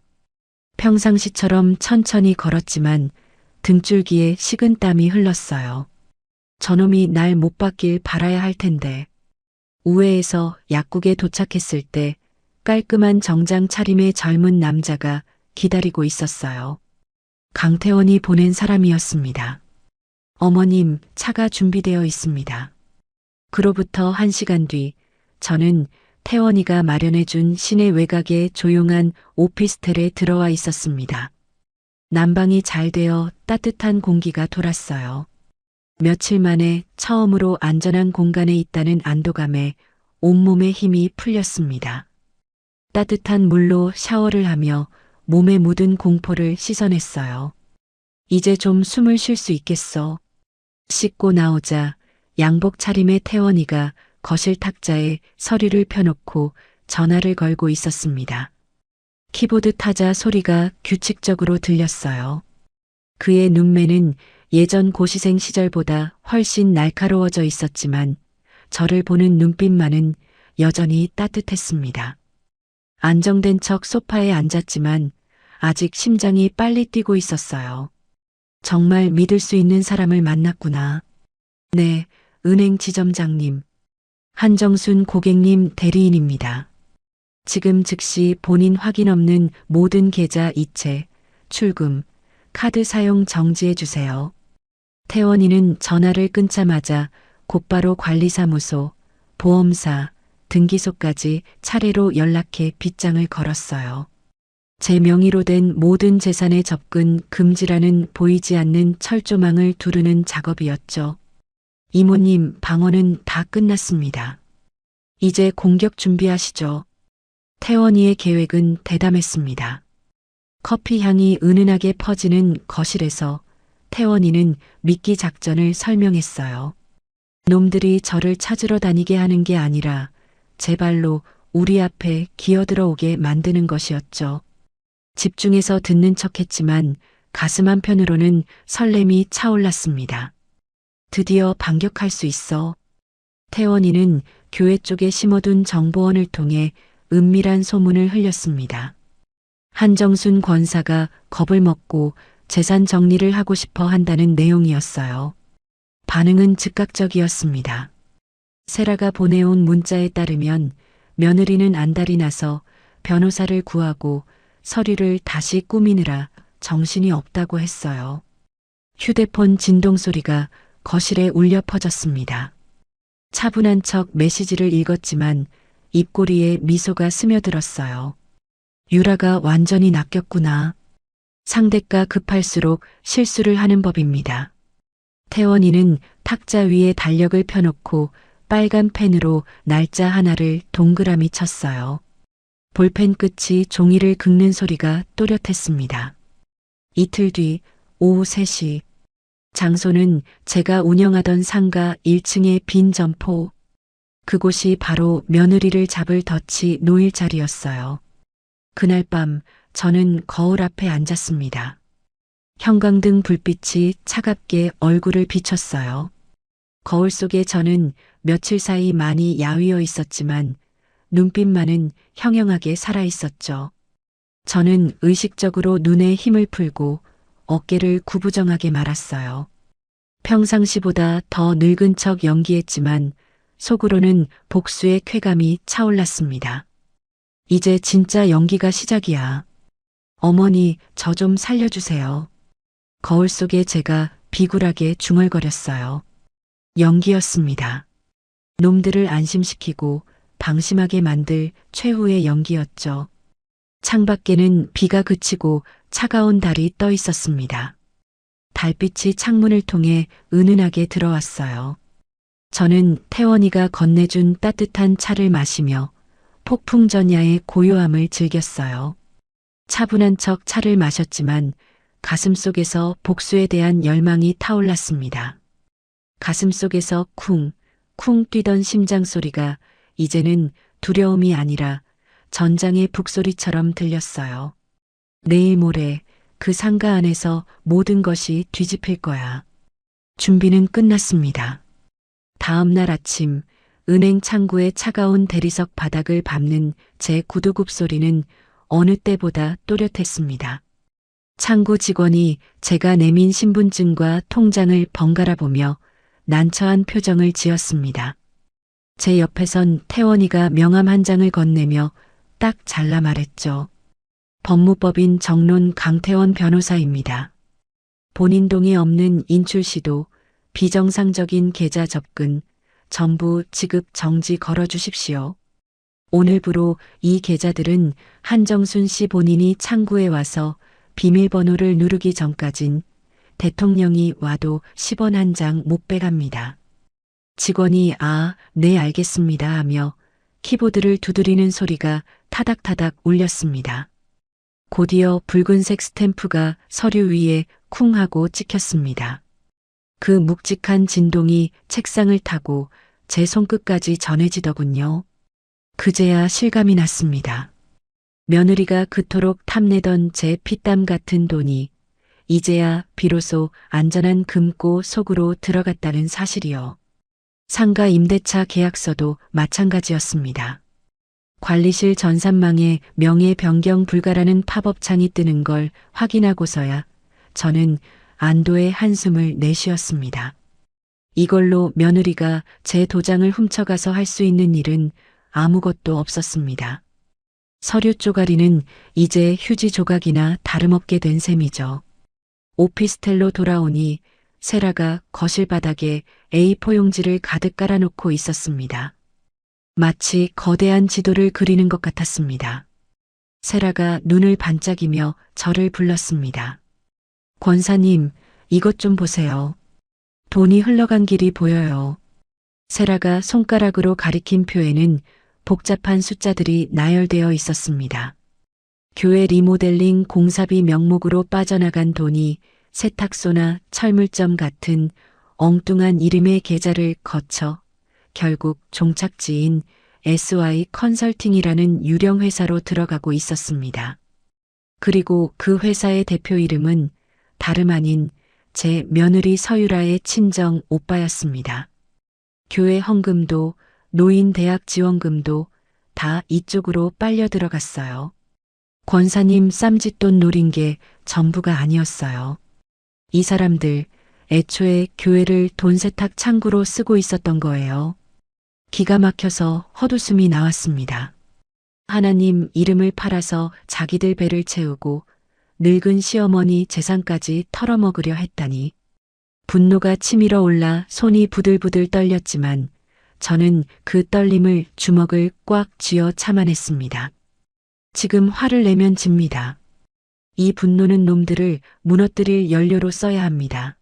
평상시처럼 천천히 걸었지만 등줄기에 식은 땀이 흘렀어요. 저놈이 날 못 받길 바라야 할 텐데. 우회에서 약국에 도착했을 때 깔끔한 정장 차림의 젊은 남자가 기다리고 있었어요. 강태원이 보낸 사람이었습니다. 어머님, 차가 준비되어 있습니다. 그로부터 1시간 뒤 저는 태원이가 마련해준 시내 외곽의 조용한 오피스텔에 들어와 있었습니다. 난방이 잘 되어 따뜻한 공기가 돌았어요. 며칠 만에 처음으로 안전한 공간에 있다는 안도감에 온몸에 힘이 풀렸습니다. 따뜻한 물로 샤워를 하며 몸에 묻은 공포를 씻어냈어요. 이제 좀 숨을 쉴 수 있겠어. 씻고 나오자 양복 차림의 태원이가 거실 탁자에 서류를 펴놓고 전화를 걸고 있었습니다. 키보드 타자 소리가 규칙적으로 들렸어요. 그의 눈매는 예전 고시생 시절보다 훨씬 날카로워져 있었지만 저를 보는 눈빛만은 여전히 따뜻했습니다. 안정된 척 소파에 앉았지만 아직 심장이 빨리 뛰고 있었어요. 정말 믿을 수 있는 사람을 만났구나. 네, 은행 지점장님. 한정순 고객님 대리인입니다. 지금 즉시 본인 확인 없는 모든 계좌 이체, 출금, 카드 사용 정지해 주세요. 태원이는 전화를 끊자마자 곧바로 관리사무소, 보험사, 등기소까지 차례로 연락해 빗장을 걸었어요. 제 명의로 된 모든 재산의 접근 금지라는 보이지 않는 철조망을 두르는 작업이었죠. 이모님, 방어는 다 끝났습니다. 이제 공격 준비하시죠. 태원이의 계획은 대담했습니다. 커피 향이 은은하게 퍼지는 거실에서 태원이는 미끼 작전을 설명했어요. 놈들이 저를 찾으러 다니게 하는 게 아니라 제 발로 우리 앞에 기어들어오게 만드는 것이었죠. 집중해서 듣는 척했지만 가슴 한편으로는 설렘이 차올랐습니다. 드디어 반격할 수 있어. 태원이는 교회 쪽에 심어둔 정보원을 통해 은밀한 소문을 흘렸습니다. 한정순 권사가 겁을 먹고 재산 정리를 하고 싶어 한다는 내용이었어요. 반응은 즉각적이었습니다. 세라가 보내온 문자에 따르면 며느리는 안달이 나서 변호사를 구하고 서류를 다시 꾸미느라 정신이 없다고 했어요. 휴대폰 진동 소리가 거실에 울려 퍼졌습니다. 차분한 척 메시지를 읽었지만 입꼬리에 미소가 스며들었어요. 유라가 완전히 낚였구나. 상대가 급할수록 실수를 하는 법입니다. 태원이는 탁자 위에 달력을 펴놓고 빨간 펜으로 날짜 하나를 동그라미 쳤어요. 볼펜 끝이 종이를 긁는 소리가 또렷했습니다. 이틀 뒤 오후 3시. 장소는 제가 운영하던 상가 1층의 빈 점포. 그곳이 바로 며느리를 잡을 덫이 놓일 자리였어요. 그날 밤 저는 거울 앞에 앉았습니다. 형광등 불빛이 차갑게 얼굴을 비췄어요. 거울 속에 저는 며칠 사이 많이 야위어 있었지만 눈빛만은 형형하게 살아있었죠. 저는 의식적으로 눈에 힘을 풀고 어깨를 구부정하게 말았어요. 평상시보다 더 늙은 척 연기했지만 속으로는 복수의 쾌감이 차올랐습니다. 이제 진짜 연기가 시작이야. 어머니, 저 좀 살려주세요. 거울 속에 제가 비굴하게 중얼거렸어요. 연기였습니다. 놈들을 안심시키고 방심하게 만들 최후의 연기였죠. 창밖에는 비가 그치고 차가운 달이 떠 있었습니다. 달빛이 창문을 통해 은은하게 들어왔어요. 저는 태원이가 건네준 따뜻한 차를 마시며 폭풍전야의 고요함을 즐겼어요. 차분한 척 차를 마셨지만 가슴속에서 복수에 대한 열망이 타올랐습니다. 가슴속에서 쿵, 쿵 뛰던 심장 소리가 이제는 두려움이 아니라 전장의 북소리처럼 들렸어요. 내일 모레 그 상가 안에서 모든 것이 뒤집힐 거야. 준비는 끝났습니다. 다음 날 아침 은행 창구의 차가운 대리석 바닥을 밟는 제 구두굽 소리는 어느 때보다 또렷했습니다. 창구 직원이 제가 내민 신분증과 통장을 번갈아 보며 난처한 표정을 지었습니다. 제 옆에선 태원이가 명함 한 장을 건네며 딱 잘라 말했죠. 법무법인 정론 강태원 변호사입니다. 본인 동의 없는 인출 시도, 비정상적인 계좌 접근, 전부 지급 정지 걸어주십시오. 오늘부로 이 계좌들은 한정순 씨 본인이 창구에 와서 비밀번호를 누르기 전까진 대통령이 와도 10원 한 장 못 빼갑니다. 직원이 네 알겠습니다 하며 키보드를 두드리는 소리가 타닥타닥 울렸습니다. 곧이어 붉은색 스탬프가 서류 위에 쿵 하고 찍혔습니다. 그 묵직한 진동이 책상을 타고 제 손끝까지 전해지더군요. 그제야 실감이 났습니다. 며느리가 그토록 탐내던 제 피땀 같은 돈이 이제야 비로소 안전한 금고 속으로 들어갔다는 사실이요. 상가 임대차 계약서도 마찬가지였습니다. 관리실 전산망에 명예 변경 불가라는 팝업창이 뜨는 걸 확인하고서야 저는 안도의 한숨을 내쉬었습니다. 이걸로 며느리가 제 도장을 훔쳐가서 할 수 있는 일은 아무것도 없었습니다. 서류 쪼가리는 이제 휴지 조각이나 다름없게 된 셈이죠. 오피스텔로 돌아오니 세라가 거실 바닥에 A4 용지를 가득 깔아놓고 있었습니다. 마치 거대한 지도를 그리는 것 같았습니다. 세라가 눈을 반짝이며 저를 불렀습니다. 권사님, 이것 좀 보세요. 돈이 흘러간 길이 보여요. 세라가 손가락으로 가리킨 표에는 복잡한 숫자들이 나열되어 있었습니다. 교회 리모델링 공사비 명목으로 빠져나간 돈이 세탁소나 철물점 같은 엉뚱한 이름의 계좌를 거쳐 결국 종착지인 SY 컨설팅이라는 유령 회사로 들어가고 있었습니다. 그리고 그 회사의 대표 이름은 다름 아닌 제 며느리 서유라의 친정 오빠였습니다. 교회 헌금도 노인 대학 지원금도 다 이쪽으로 빨려 들어갔어요. 권사님 쌈짓돈 노린 게 전부가 아니었어요. 이 사람들 애초에 교회를 돈 세탁 창구로 쓰고 있었던 거예요. 기가 막혀서 헛웃음이 나왔습니다. 하나님 이름을 팔아서 자기들 배를 채우고 늙은 시어머니 재산까지 털어먹으려 했다니. 분노가 치밀어 올라 손이 부들부들 떨렸지만 저는 그 떨림을 주먹을 꽉 쥐어 참아냈습니다. 지금 화를 내면 집니다. 이 분노는 놈들을 무너뜨릴 연료로 써야 합니다.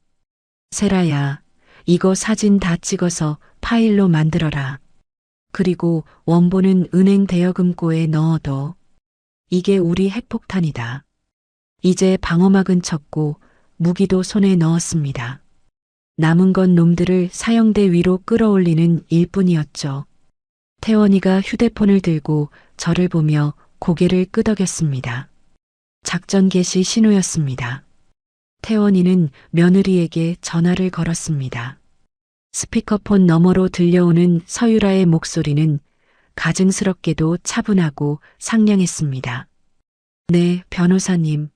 세라야, 이거 사진 다 찍어서 파일로 만들어라. 그리고 원본은 은행 대여금고에 넣어둬. 이게 우리 핵폭탄이다. 이제 방어막은 쳤고 무기도 손에 넣었습니다. 남은 건 놈들을 사형대 위로 끌어올리는 일뿐이었죠. 태원이가 휴대폰을 들고 저를 보며 고개를 끄덕였습니다. 작전 개시 신호였습니다. 태원이는 며느리에게 전화를 걸었습니다. 스피커폰 너머로 들려오는 서유라의 목소리는 가증스럽게도 차분하고 상냥했습니다. 네, 변호사님.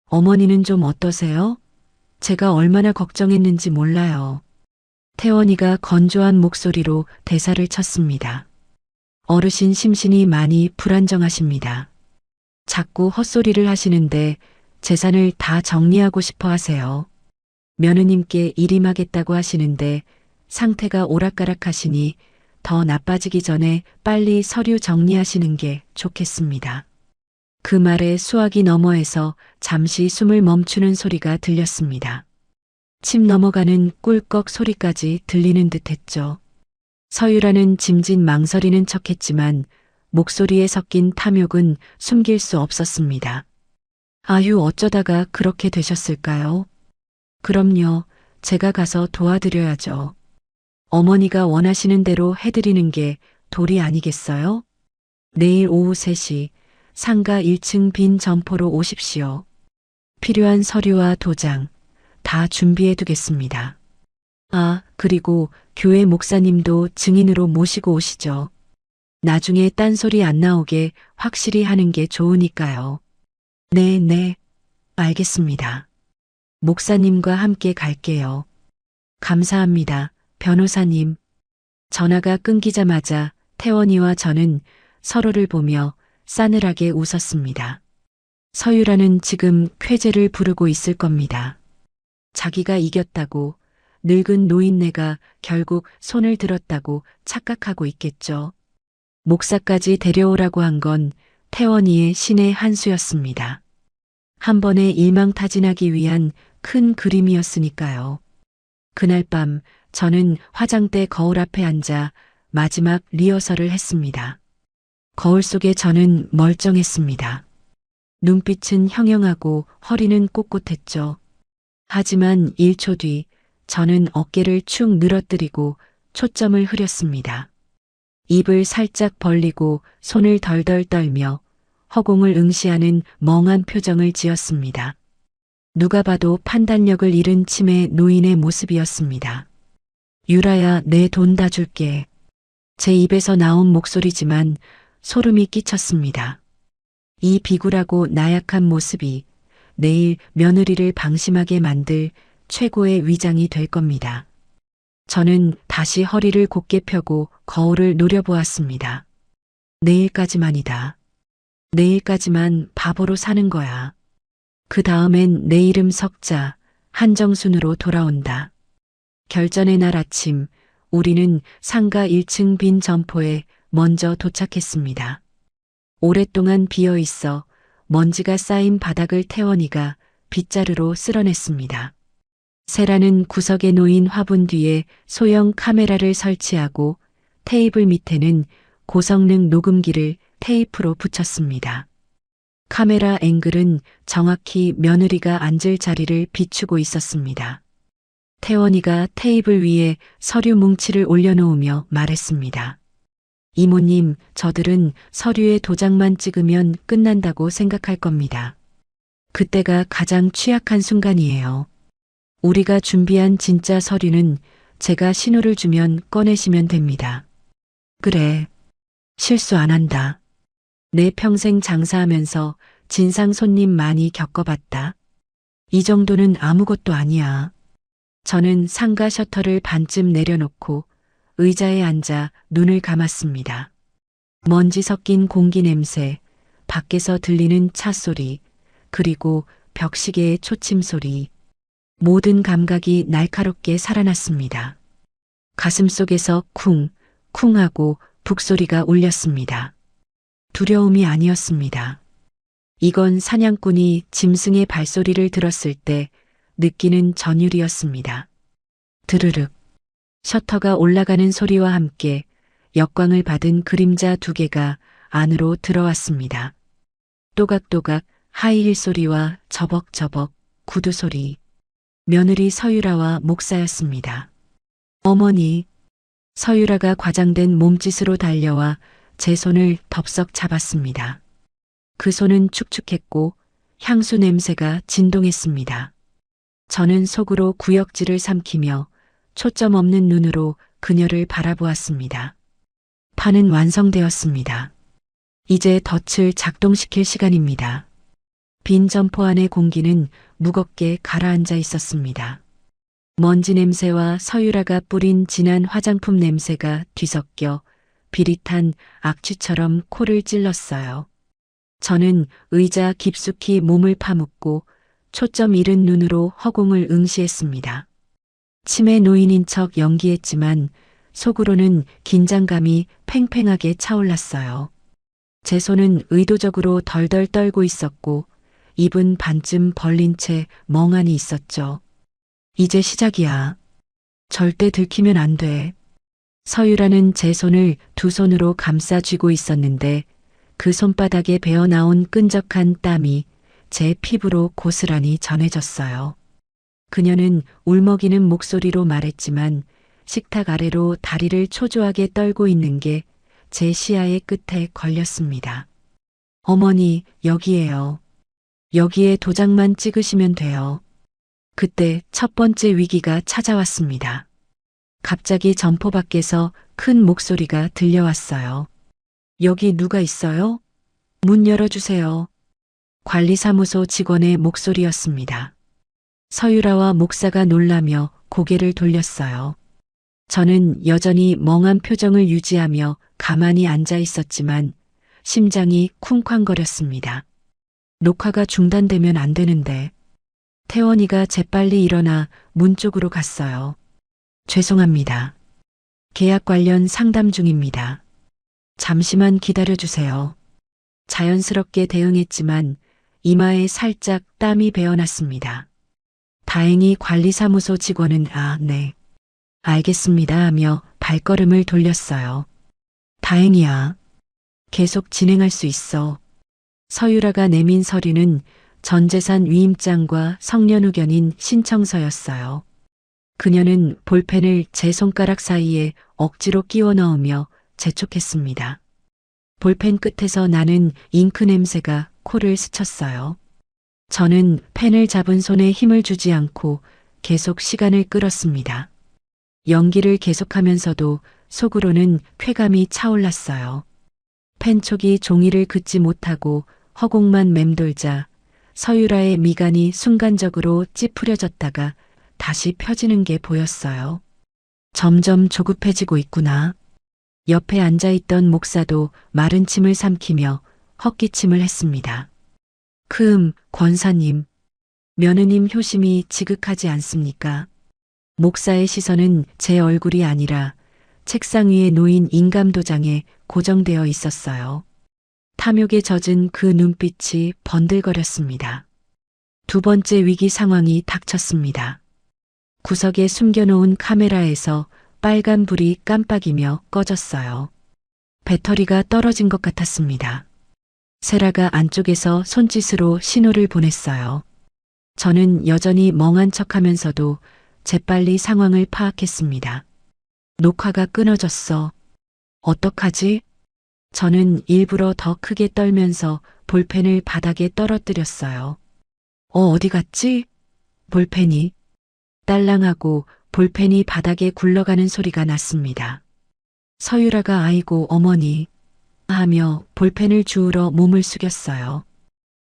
어머니는 좀 어떠세요? 제가 얼마나 걱정했는지 몰라요. 태원이가 건조한 목소리로 대사를 쳤습니다. 어르신 심신이 많이 불안정하십니다. 자꾸 헛소리를 하시는데 재산을 다 정리하고 싶어 하세요. 며느님께 일임하겠다고 하시는데 상태가 오락가락하시니 더 나빠지기 전에 빨리 서류 정리하시는 게 좋겠습니다. 그 말에 수화기 너머에서 잠시 숨을 멈추는 소리가 들렸습니다. 침 넘어가는 꿀꺽 소리까지 들리는 듯했죠. 서유라는 짐짓 망설이는 척했지만 목소리에 섞인 탐욕은 숨길 수 없었습니다. 아유, 어쩌다가 그렇게 되셨을까요? 그럼요, 제가 가서 도와드려야죠. 어머니가 원하시는 대로 해드리는 게 도리 아니겠어요? 내일 오후 3시 상가 1층 빈 점포로 오십시오. 필요한 서류와 도장 다 준비해 두겠습니다. 아, 그리고 교회 목사님도 증인으로 모시고 오시죠. 나중에 딴소리 안 나오게 확실히 하는 게 좋으니까요. 네, 알겠습니다. 목사님과 함께 갈게요. 감사합니다, 변호사님. 전화가 끊기자마자 태원이와 저는 서로를 보며 싸늘하게 웃었습니다. 서유라는 지금 쾌재를 부르고 있을 겁니다. 자기가 이겼다고, 늙은 노인네가 결국 손을 들었다고 착각하고 있겠죠. 목사까지 데려오라고 한 건 태원이의 신의 한 수였습니다. 한 번에 일망타진하기 위한 큰 그림이었으니까요. 그날 밤 저는 화장대 거울 앞에 앉아 마지막 리허설을 했습니다. 거울 속에 저는 멀쩡했습니다. 눈빛은 형형하고 허리는 꼿꼿했죠. 하지만 1초 뒤 저는 어깨를 축 늘어뜨리고 초점을 흐렸습니다. 입을 살짝 벌리고 손을 덜덜 떨며 허공을 응시하는 멍한 표정을 지었습니다. 누가 봐도 판단력을 잃은 치매 노인의 모습이었습니다. 유라야, 내 돈 다 줄게. 제 입에서 나온 목소리지만 소름이 끼쳤습니다. 이 비굴하고 나약한 모습이 내일 며느리를 방심하게 만들 최고의 위장이 될 겁니다. 저는 다시 허리를 곧게 펴고 거울을 노려보았습니다. 내일까지만이다. 내일까지만 바보로 사는 거야. 그 다음엔 내 이름 석자, 한정순으로 돌아온다. 결전의 날 아침, 우리는 상가 1층 빈 점포에 먼저 도착했습니다. 오랫동안 비어 있어 먼지가 쌓인 바닥을 태원이가 빗자루로 쓸어냈습니다. 세라는 구석에 놓인 화분 뒤에 소형 카메라를 설치하고 테이블 밑에는 고성능 녹음기를 테이프로 붙였습니다. 카메라 앵글은 정확히 며느리가 앉을 자리를 비추고 있었습니다. 태원이가 테이블 위에 서류 뭉치를 올려놓으며 말했습니다. 이모님, 저들은 서류에 도장만 찍으면 끝난다고 생각할 겁니다. 그때가 가장 취약한 순간이에요. 우리가 준비한 진짜 서류는 제가 신호를 주면 꺼내시면 됩니다. 그래. 실수 안 한다. 내 평생 장사하면서 진상 손님 많이 겪어봤다. 이 정도는 아무것도 아니야. 저는 상가 셔터를 반쯤 내려놓고 의자에 앉아 눈을 감았습니다. 먼지 섞인 공기 냄새, 밖에서 들리는 차 소리, 그리고 벽시계의 초침 소리. 모든 감각이 날카롭게 살아났습니다. 가슴속에서 쿵, 쿵하고 북소리가 울렸습니다. 두려움이 아니었습니다. 이건 사냥꾼이 짐승의 발소리를 들었을 때 느끼는 전율이었습니다. 드르륵. 셔터가 올라가는 소리와 함께 역광을 받은 그림자 2개가 안으로 들어왔습니다. 또각또각 하이힐 소리와 저벅저벅 구두 소리. 며느리 서유라와 목사였습니다. 어머니. 서유라가 과장된 몸짓으로 달려와 제 손을 덥석 잡았습니다. 그 손은 축축했고 향수 냄새가 진동했습니다. 저는 속으로 구역질을 삼키며 초점 없는 눈으로 그녀를 바라보았습니다. 판은 완성되었습니다. 이제 덫을 작동시킬 시간입니다. 빈 점포 안의 공기는 무겁게 가라앉아 있었습니다. 먼지 냄새와 서유라가 뿌린 진한 화장품 냄새가 뒤섞여 비릿한 악취처럼 코를 찔렀어요. 저는 의자 깊숙이 몸을 파묻고 초점 잃은 눈으로 허공을 응시했습니다. 치매 노인인 척 연기했지만 속으로는 긴장감이 팽팽하게 차올랐어요. 제 손은 의도적으로 덜덜 떨고 있었고 입은 반쯤 벌린 채 멍하니 있었죠. 이제 시작이야. 절대 들키면 안 돼. 서유라는 제 손을 2손으로 감싸 쥐고 있었는데 그 손바닥에 배어나온 끈적한 땀이 제 피부로 고스란히 전해졌어요. 그녀는 울먹이는 목소리로 말했지만 식탁 아래로 다리를 초조하게 떨고 있는 게 제 시야의 끝에 걸렸습니다. 어머니, 여기에요. 여기에 도장만 찍으시면 돼요. 그때 첫 번째 위기가 찾아왔습니다. 갑자기 점포 밖에서 큰 목소리가 들려왔어요. 여기 누가 있어요? 문 열어주세요. 관리사무소 직원의 목소리였습니다. 서유라와 목사가 놀라며 고개를 돌렸어요. 저는 여전히 멍한 표정을 유지하며 가만히 앉아 있었지만 심장이 쿵쾅거렸습니다. 녹화가 중단되면 안 되는데. 태원이가 재빨리 일어나 문 쪽으로 갔어요. 죄송합니다. 계약 관련 상담 중입니다. 잠시만 기다려주세요. 자연스럽게 대응했지만 이마에 살짝 땀이 배어났습니다. 다행히 관리사무소 직원은 네. 알겠습니다 하며 발걸음을 돌렸어요. 다행이야. 계속 진행할 수 있어. 서유라가 내민 서류는 전재산 위임장과 성년후견인 신청서였어요. 그녀는 볼펜을 제 손가락 사이에 억지로 끼워 넣으며 재촉했습니다. 볼펜 끝에서 나는 잉크 냄새가 코를 스쳤어요. 저는 펜을 잡은 손에 힘을 주지 않고 계속 시간을 끌었습니다. 연기를 계속하면서도 속으로는 쾌감이 차올랐어요. 펜촉이 종이를 긋지 못하고 허공만 맴돌자 서유라의 미간이 순간적으로 찌푸려졌다가 다시 펴지는 게 보였어요. 점점 조급해지고 있구나. 옆에 앉아있던 목사도 마른 침을 삼키며 헛기침을 했습니다. 권사님. 며느님 효심이 지극하지 않습니까? 목사의 시선은 제 얼굴이 아니라 책상 위에 놓인 인감도장에 고정되어 있었어요. 탐욕에 젖은 그 눈빛이 번들거렸습니다. 두 번째 위기 상황이 닥쳤습니다. 구석에 숨겨놓은 카메라에서 빨간 불이 깜빡이며 꺼졌어요. 배터리가 떨어진 것 같았습니다. 세라가 안쪽에서 손짓으로 신호를 보냈어요. 저는 여전히 멍한 척하면서도 재빨리 상황을 파악했습니다. 녹화가 끊어졌어. 어떡하지? 저는 일부러 더 크게 떨면서 볼펜을 바닥에 떨어뜨렸어요. 어디 갔지? 볼펜이. 딸랑하고 볼펜이 바닥에 굴러가는 소리가 났습니다. 서유라가 아이고 어머니 하며 볼펜을 주우러 몸을 숙였어요.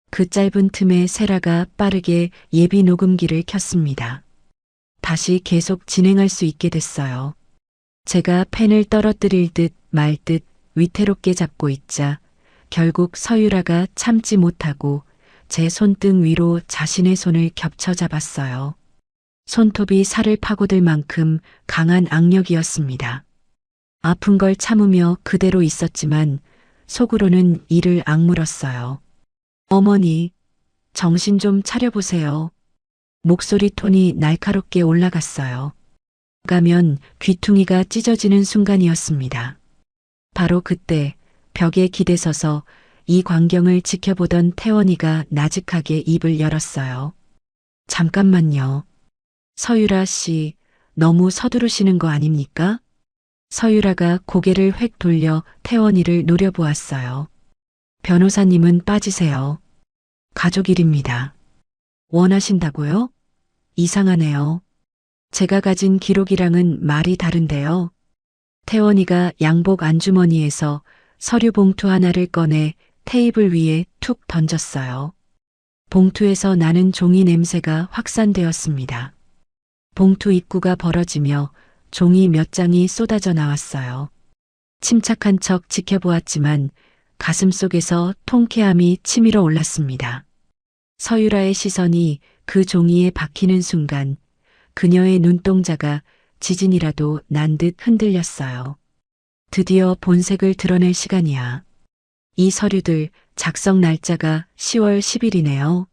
그 짧은 틈에 세라가 빠르게 예비 녹음기를 켰습니다. 다시 계속 진행할 수 있게 됐어요. 제가 펜을 떨어뜨릴 듯 말 듯 위태롭게 잡고 있자 결국 서유라가 참지 못하고 제 손등 위로 자신의 손을 겹쳐 잡았어요. 손톱이 살을 파고들 만큼 강한 악력이었습니다. 아픈 걸 참으며 그대로 있었지만 속으로는 이를 악물었어요. 어머니, 정신 좀 차려보세요. 목소리 톤이 날카롭게 올라갔어요. 가면 귀퉁이가 찢어지는 순간이었습니다. 바로 그때 벽에 기대서서 이 광경을 지켜보던 태원이가 나직하게 입을 열었어요. 잠깐만요. 서유라 씨, 너무 서두르시는 거 아닙니까? 서유라가 고개를 획 돌려 태원이를 노려보았어요. 변호사님은 빠지세요. 가족 일입니다. 원하신다고요? 이상하네요. 제가 가진 기록이랑은 말이 다른데요. 태원이가 양복 안주머니에서 서류 봉투 하나를 꺼내 테이블 위에 툭 던졌어요. 봉투에서 나는 종이 냄새가 확산되었습니다. 봉투 입구가 벌어지며 종이 몇 장이 쏟아져 나왔어요. 침착한 척 지켜보았지만 가슴속에서 통쾌함이 치밀어 올랐습니다. 서유라의 시선이 그 종이에 박히는 순간 그녀의 눈동자가 지진이라도 난 듯 흔들렸어요. 드디어 본색을 드러낼 시간이야. 이 서류들 작성 날짜가 10월 10일이네요.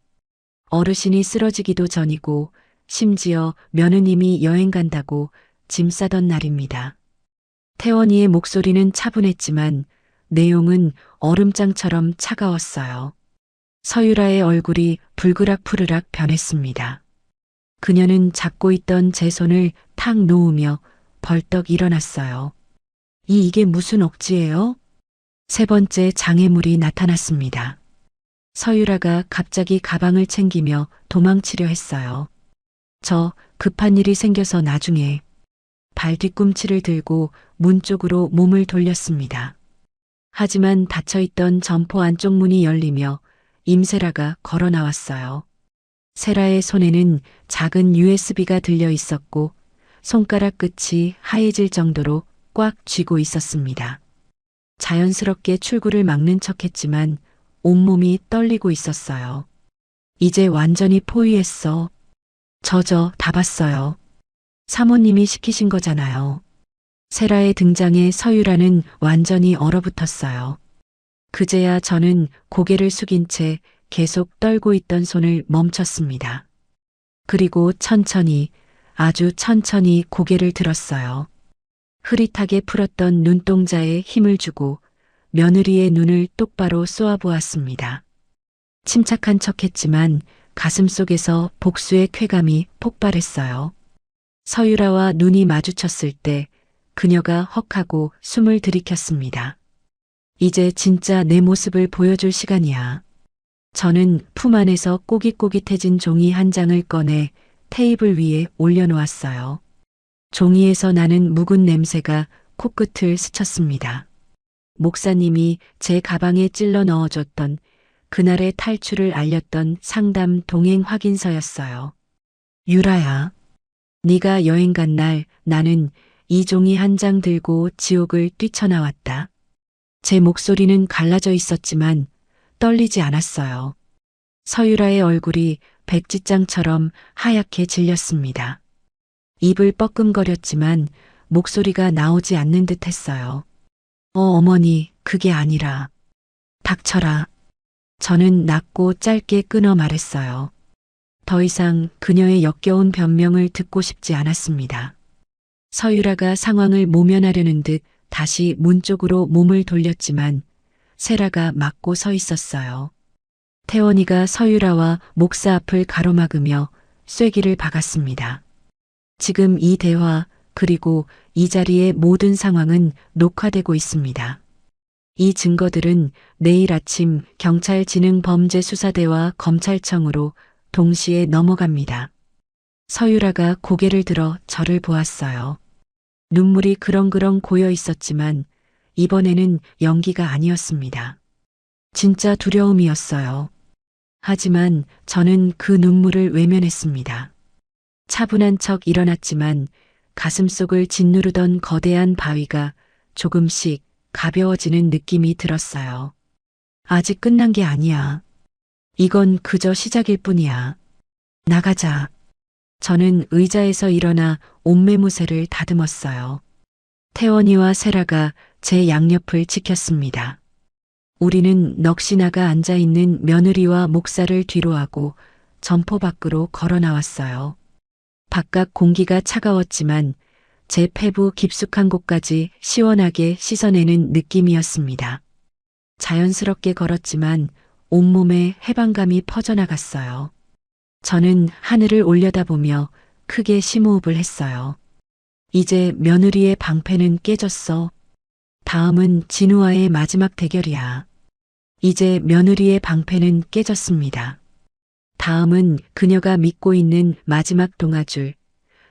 어르신이 쓰러지기도 전이고 심지어 며느님이 여행 간다고 짐 싸던 날입니다. 태원이의 목소리는 차분했지만 내용은 얼음장처럼 차가웠어요. 서유라의 얼굴이 불그락푸르락 변했습니다. 그녀는 잡고 있던 제 손을 탁 놓으며 벌떡 일어났어요. 이게 무슨 억지예요? 세 번째 장애물이 나타났습니다. 서유라가 갑자기 가방을 챙기며 도망치려 했어요. 저 급한 일이 생겨서 나중에. 발 뒤꿈치를 들고 문 쪽으로 몸을 돌렸습니다. 하지만 닫혀있던 점포 안쪽 문이 열리며 임세라가 걸어 나왔어요. 세라의 손에는 작은 USB가 들려 있었고 손가락 끝이 하얘질 정도로 꽉 쥐고 있었습니다. 자연스럽게 출구를 막는 척했지만 온몸이 떨리고 있었어요. 이제 완전히 포위했어. 저 다 봤어요. 사모님이 시키신 거잖아요. 세라의 등장에 서유라는 완전히 얼어붙었어요. 그제야 저는 고개를 숙인 채 계속 떨고 있던 손을 멈췄습니다. 그리고 천천히, 아주 천천히 고개를 들었어요. 흐릿하게 풀었던 눈동자에 힘을 주고 며느리의 눈을 똑바로 쏘아보았습니다. 침착한 척했지만 가슴속에서 복수의 쾌감이 폭발했어요. 서유라와 눈이 마주쳤을 때 그녀가 헉하고 숨을 들이켰습니다. 이제 진짜 내 모습을 보여줄 시간이야. 저는 품 안에서 꼬깃꼬깃해진 종이 한 장을 꺼내 테이블 위에 올려놓았어요. 종이에서 나는 묵은 냄새가 코끝을 스쳤습니다. 목사님이 제 가방에 찔러 넣어줬던 그날의 탈출을 알렸던 상담 동행 확인서였어요. 유라야, 네가 여행 간 날 나는 이 종이 한 장 들고 지옥을 뛰쳐나왔다. 제 목소리는 갈라져 있었지만 떨리지 않았어요. 서유라의 얼굴이 백지장처럼 하얗게 질렸습니다. 입을 뻐끔거렸지만 목소리가 나오지 않는 듯 했어요. 어머니, 그게 아니라. 닥쳐라. 저는 낮고 짧게 끊어 말했어요. 더 이상 그녀의 역겨운 변명을 듣고 싶지 않았습니다. 서유라가 상황을 모면하려는 듯 다시 문 쪽으로 몸을 돌렸지만 세라가 막고 서 있었어요. 태원이가 서유라와 목사 앞을 가로막으며 쐐기를 박았습니다. 지금 이 대화 그리고 이 자리의 모든 상황은 녹화되고 있습니다. 이 증거들은 내일 아침 경찰진흥범죄수사대와 검찰청으로 동시에 넘어갑니다. 서유라가 고개를 들어 저를 보았어요. 눈물이 그렁그렁 고여 있었지만 이번에는 연기가 아니었습니다. 진짜 두려움이었어요. 하지만 저는 그 눈물을 외면했습니다. 차분한 척 일어났지만 가슴속을 짓누르던 거대한 바위가 조금씩 가벼워지는 느낌이 들었어요. 아직 끝난 게 아니야. 이건 그저 시작일 뿐이야. 나가자. 저는 의자에서 일어나 옷매무새를 다듬었어요. 태원이와 세라가 제 양옆을 지켰습니다. 우리는 넋이 나가 앉아있는 며느리와 목사를 뒤로하고 점포 밖으로 걸어 나왔어요. 바깥 공기가 차가웠지만 제 폐부 깊숙한 곳까지 시원하게 씻어내는 느낌이었습니다. 자연스럽게 걸었지만 온몸에 해방감이 퍼져나갔어요. 저는 하늘을 올려다보며 크게 심호흡을 했어요. 이제 며느리의 방패는 깨졌어. 다음은 진우와의 마지막 대결이야. 이제 며느리의 방패는 깨졌습니다. 다음은 그녀가 믿고 있는 마지막 동아줄,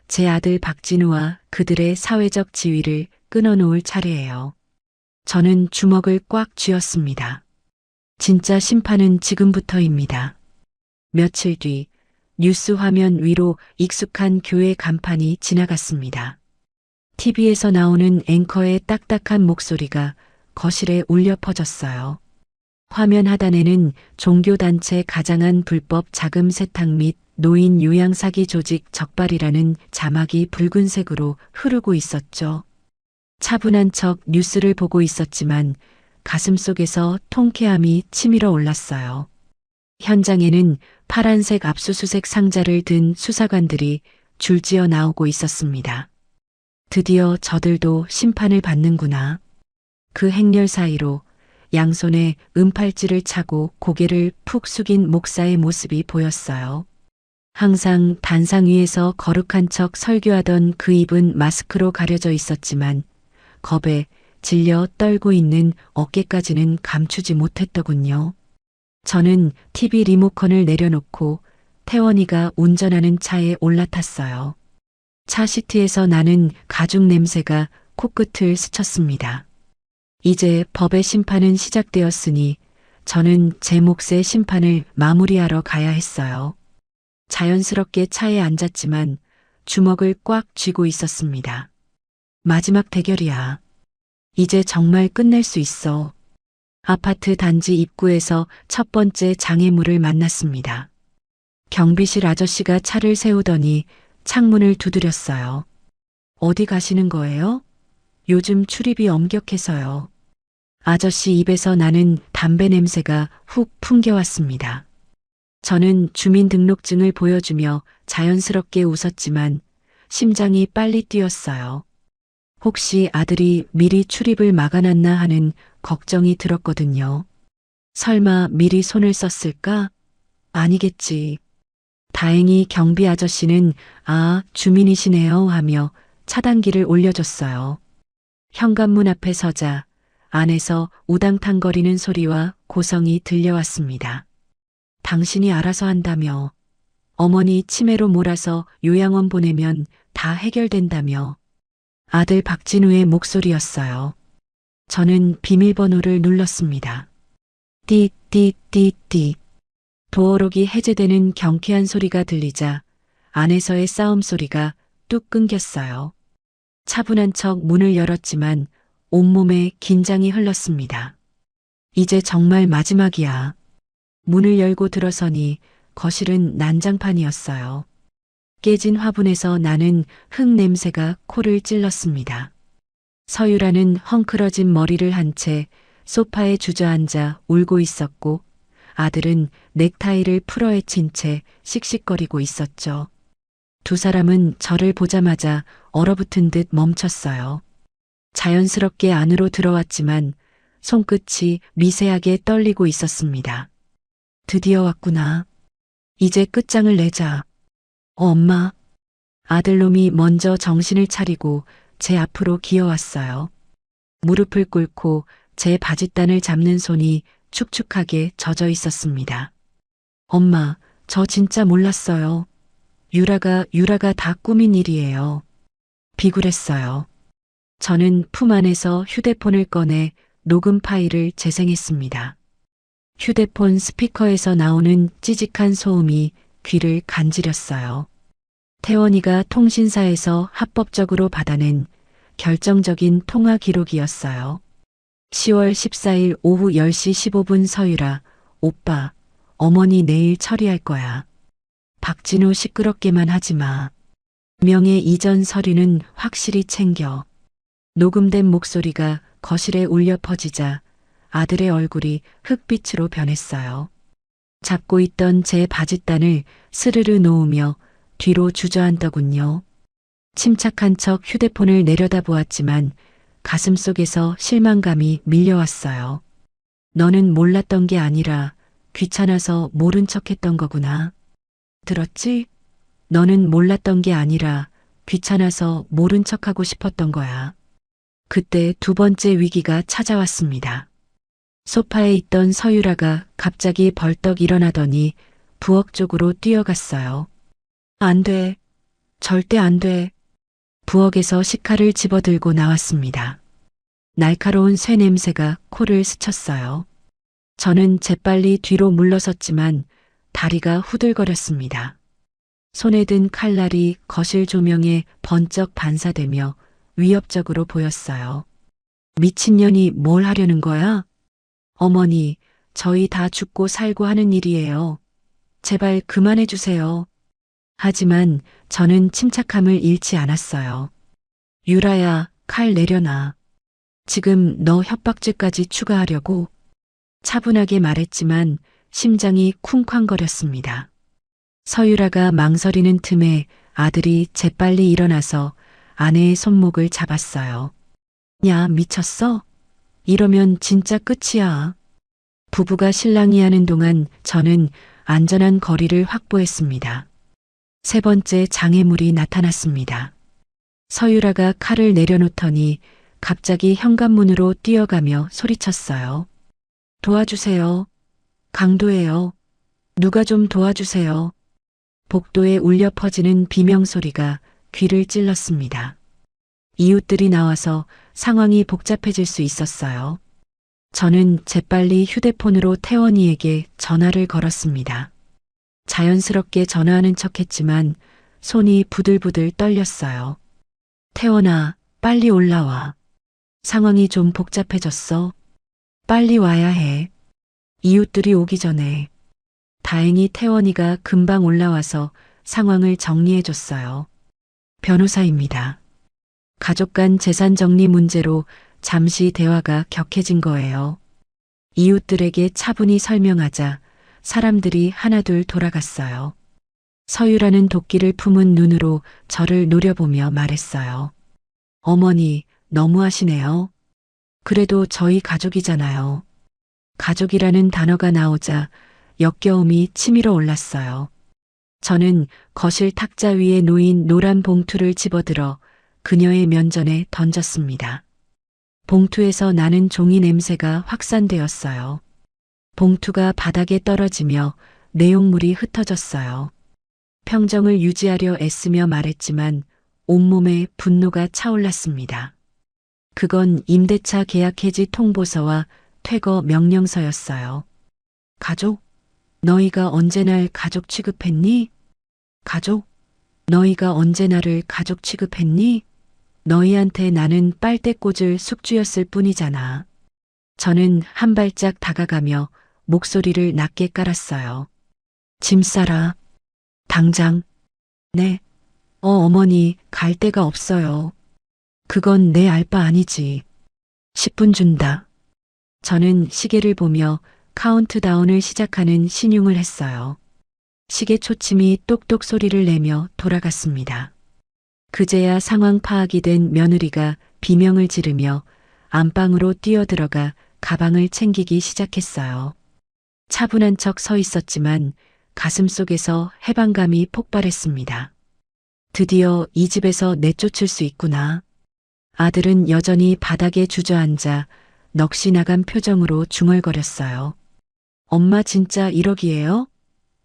제 아들 박진우와 그들의 사회적 지위를 끊어놓을 차례예요. 저는 주먹을 꽉 쥐었습니다. 진짜 심판은 지금부터입니다. 며칠 뒤 뉴스 화면 위로 익숙한 교회 간판이 지나갔습니다. TV에서 나오는 앵커의 딱딱한 목소리가 거실에 울려 퍼졌어요. 화면 하단에는 종교단체 가장한 불법 자금 세탁 및 노인 요양 사기 조직 적발이라는 자막이 붉은색으로 흐르고 있었죠. 차분한 척 뉴스를 보고 있었지만 가슴속에서 통쾌함이 치밀어 올랐어요. 현장에는 파란색 압수수색 상자를 든 수사관들이 줄지어 나오고 있었습니다. 드디어 저들도 심판을 받는구나. 그 행렬 사이로 양손에 은팔찌를 차고 고개를 푹 숙인 목사의 모습이 보였어요. 항상 단상 위에서 거룩한 척 설교하던 그 입은 마스크로 가려져 있었지만 겁에 질려 떨고 있는 어깨까지는 감추지 못했더군요. 저는 TV 리모컨을 내려놓고 태원이가 운전하는 차에 올라탔어요. 차 시트에서 나는 가죽 냄새가 코끝을 스쳤습니다. 이제 법의 심판은 시작되었으니 저는 제 몫의 심판을 마무리하러 가야 했어요. 자연스럽게 차에 앉았지만 주먹을 꽉 쥐고 있었습니다. 마지막 대결이야. 이제 정말 끝낼 수 있어. 아파트 단지 입구에서 첫 번째 장애물을 만났습니다. 경비실 아저씨가 차를 세우더니 창문을 두드렸어요. 어디 가시는 거예요? 요즘 출입이 엄격해서요. 아저씨 입에서 나는 담배 냄새가 훅 풍겨왔습니다. 저는 주민등록증을 보여주며 자연스럽게 웃었지만 심장이 빨리 뛰었어요. 혹시 아들이 미리 출입을 막아놨나 하는 걱정이 들었거든요. 설마 미리 손을 썼을까? 아니겠지. 다행히 경비 아저씨는 아, 주민이시네요 하며 차단기를 올려줬어요. 현관문 앞에 서자 안에서 우당탕거리는 소리와 고성이 들려왔습니다. 당신이 알아서 한다며. 어머니 치매로 몰아서 요양원 보내면 다 해결된다며. 아들 박진우의 목소리였어요. 저는 비밀번호를 눌렀습니다. 띠띠띠띠. 도어록이 해제되는 경쾌한 소리가 들리자 안에서의 싸움 소리가 뚝 끊겼어요. 차분한 척 문을 열었지만 온몸에 긴장이 흘렀습니다. 이제 정말 마지막이야. 문을 열고 들어서니 거실은 난장판이었어요. 깨진 화분에서 나는 흙 냄새가 코를 찔렀습니다. 서유라는 헝클어진 머리를 한 채 소파에 주저앉아 울고 있었고 아들은 넥타이를 풀어헤친 채 씩씩거리고 있었죠. 두 사람은 저를 보자마자 얼어붙은 듯 멈췄어요. 자연스럽게 안으로 들어왔지만 손끝이 미세하게 떨리고 있었습니다. 드디어 왔구나. 이제 끝장을 내자. 엄마. 아들놈이 먼저 정신을 차리고 제 앞으로 기어왔어요. 무릎을 꿇고 제 바짓단을 잡는 손이 축축하게 젖어 있었습니다. 엄마, 저 진짜 몰랐어요. 유라가 다 꾸민 일이에요. 비굴했어요. 저는 품 안에서 휴대폰을 꺼내 녹음 파일을 재생했습니다. 휴대폰 스피커에서 나오는 찌직한 소음이 귀를 간지렸어요. 태원이가 통신사에서 합법적으로 받아낸 결정적인 통화 기록이었어요. 10월 14일 오후 10시 15분 서유라, 오빠, 어머니 내일 처리할 거야. 박진우 시끄럽게만 하지 마. 명예 이전 서류는 확실히 챙겨. 녹음된 목소리가 거실에 울려 퍼지자 아들의 얼굴이 흑빛으로 변했어요. 잡고 있던 제 바짓단을 스르르 놓으며 뒤로 주저앉더군요. 침착한 척 휴대폰을 내려다보았지만 가슴 속에서 실망감이 밀려왔어요. 너는 몰랐던 게 아니라 귀찮아서 모른 척했던 거구나. 들었지? 너는 몰랐던 게 아니라 귀찮아서 모른 척하고 싶었던 거야. 그때 두 번째 위기가 찾아왔습니다. 소파에 있던 서유라가 갑자기 벌떡 일어나더니 부엌 쪽으로 뛰어갔어요. 안 돼. 절대 안 돼. 부엌에서 식칼을 집어들고 나왔습니다. 날카로운 쇠 냄새가 코를 스쳤어요. 저는 재빨리 뒤로 물러섰지만 다리가 후들거렸습니다. 손에 든 칼날이 거실 조명에 번쩍 반사되며 위협적으로 보였어요. 미친년이 뭘 하려는 거야? 어머니, 저희 다 죽고 살고 하는 일이에요. 제발 그만해 주세요. 하지만 저는 침착함을 잃지 않았어요. 유라야, 칼 내려놔. 지금 너 협박죄까지 추가하려고? 차분하게 말했지만 심장이 쿵쾅거렸습니다. 서유라가 망설이는 틈에 아들이 재빨리 일어나서 아내의 손목을 잡았어요. 야, 미쳤어? 이러면 진짜 끝이야. 부부가 실랑이 하는 동안 저는 안전한 거리를 확보했습니다. 세 번째 장애물이 나타났습니다. 서유라가 칼을 내려놓더니 갑자기 현관문으로 뛰어가며 소리쳤어요. 도와주세요. 강도예요. 누가 좀 도와주세요. 복도에 울려 퍼지는 비명소리가 귀를 찔렀습니다. 이웃들이 나와서 상황이 복잡해질 수 있었어요. 저는 재빨리 휴대폰으로 태원이에게 전화를 걸었습니다. 자연스럽게 전화하는 척했지만 손이 부들부들 떨렸어요. 태원아, 빨리 올라와. 상황이 좀 복잡해졌어. 빨리 와야 해. 이웃들이 오기 전에. 다행히 태원이가 금방 올라와서 상황을 정리해줬어요. 변호사입니다. 가족 간 재산 정리 문제로 잠시 대화가 격해진 거예요. 이웃들에게 차분히 설명하자 사람들이 하나둘 돌아갔어요. 서유라는 도끼를 품은 눈으로 저를 노려보며 말했어요. 어머니, 너무하시네요. 그래도 저희 가족이잖아요. 가족이라는 단어가 나오자 역겨움이 치밀어 올랐어요. 저는 거실 탁자 위에 놓인 노란 봉투를 집어들어 그녀의 면전에 던졌습니다. 봉투에서 나는 종이 냄새가 확산되었어요. 봉투가 바닥에 떨어지며 내용물이 흩어졌어요. 평정을 유지하려 애쓰며 말했지만 온몸에 분노가 차올랐습니다. 그건 임대차 계약 해지 통보서와 퇴거 명령서였어요. 가족? 너희가 언제 날 가족 취급했니? 가족? 너희가 언제 나를 가족 취급했니? 너희한테 나는 빨대 꽂을 숙주였을 뿐이잖아. 저는 한 발짝 다가가며 목소리를 낮게 깔았어요. 짐 싸라. 당장. 네. 어머니, 갈 데가 없어요. 그건 내 알 바 아니지. 10분 준다. 저는 시계를 보며 카운트다운을 시작하는 신용을 했어요. 시계 초침이 똑똑 소리를 내며 돌아갔습니다. 그제야 상황 파악이 된 며느리가 비명을 지르며 안방으로 뛰어들어가 가방을 챙기기 시작했어요. 차분한 척 서 있었지만 가슴속에서 해방감이 폭발했습니다. 드디어 이 집에서 내쫓을 수 있구나. 아들은 여전히 바닥에 주저앉아 넋이 나간 표정으로 중얼거렸어요. 엄마 진짜 1억이에요?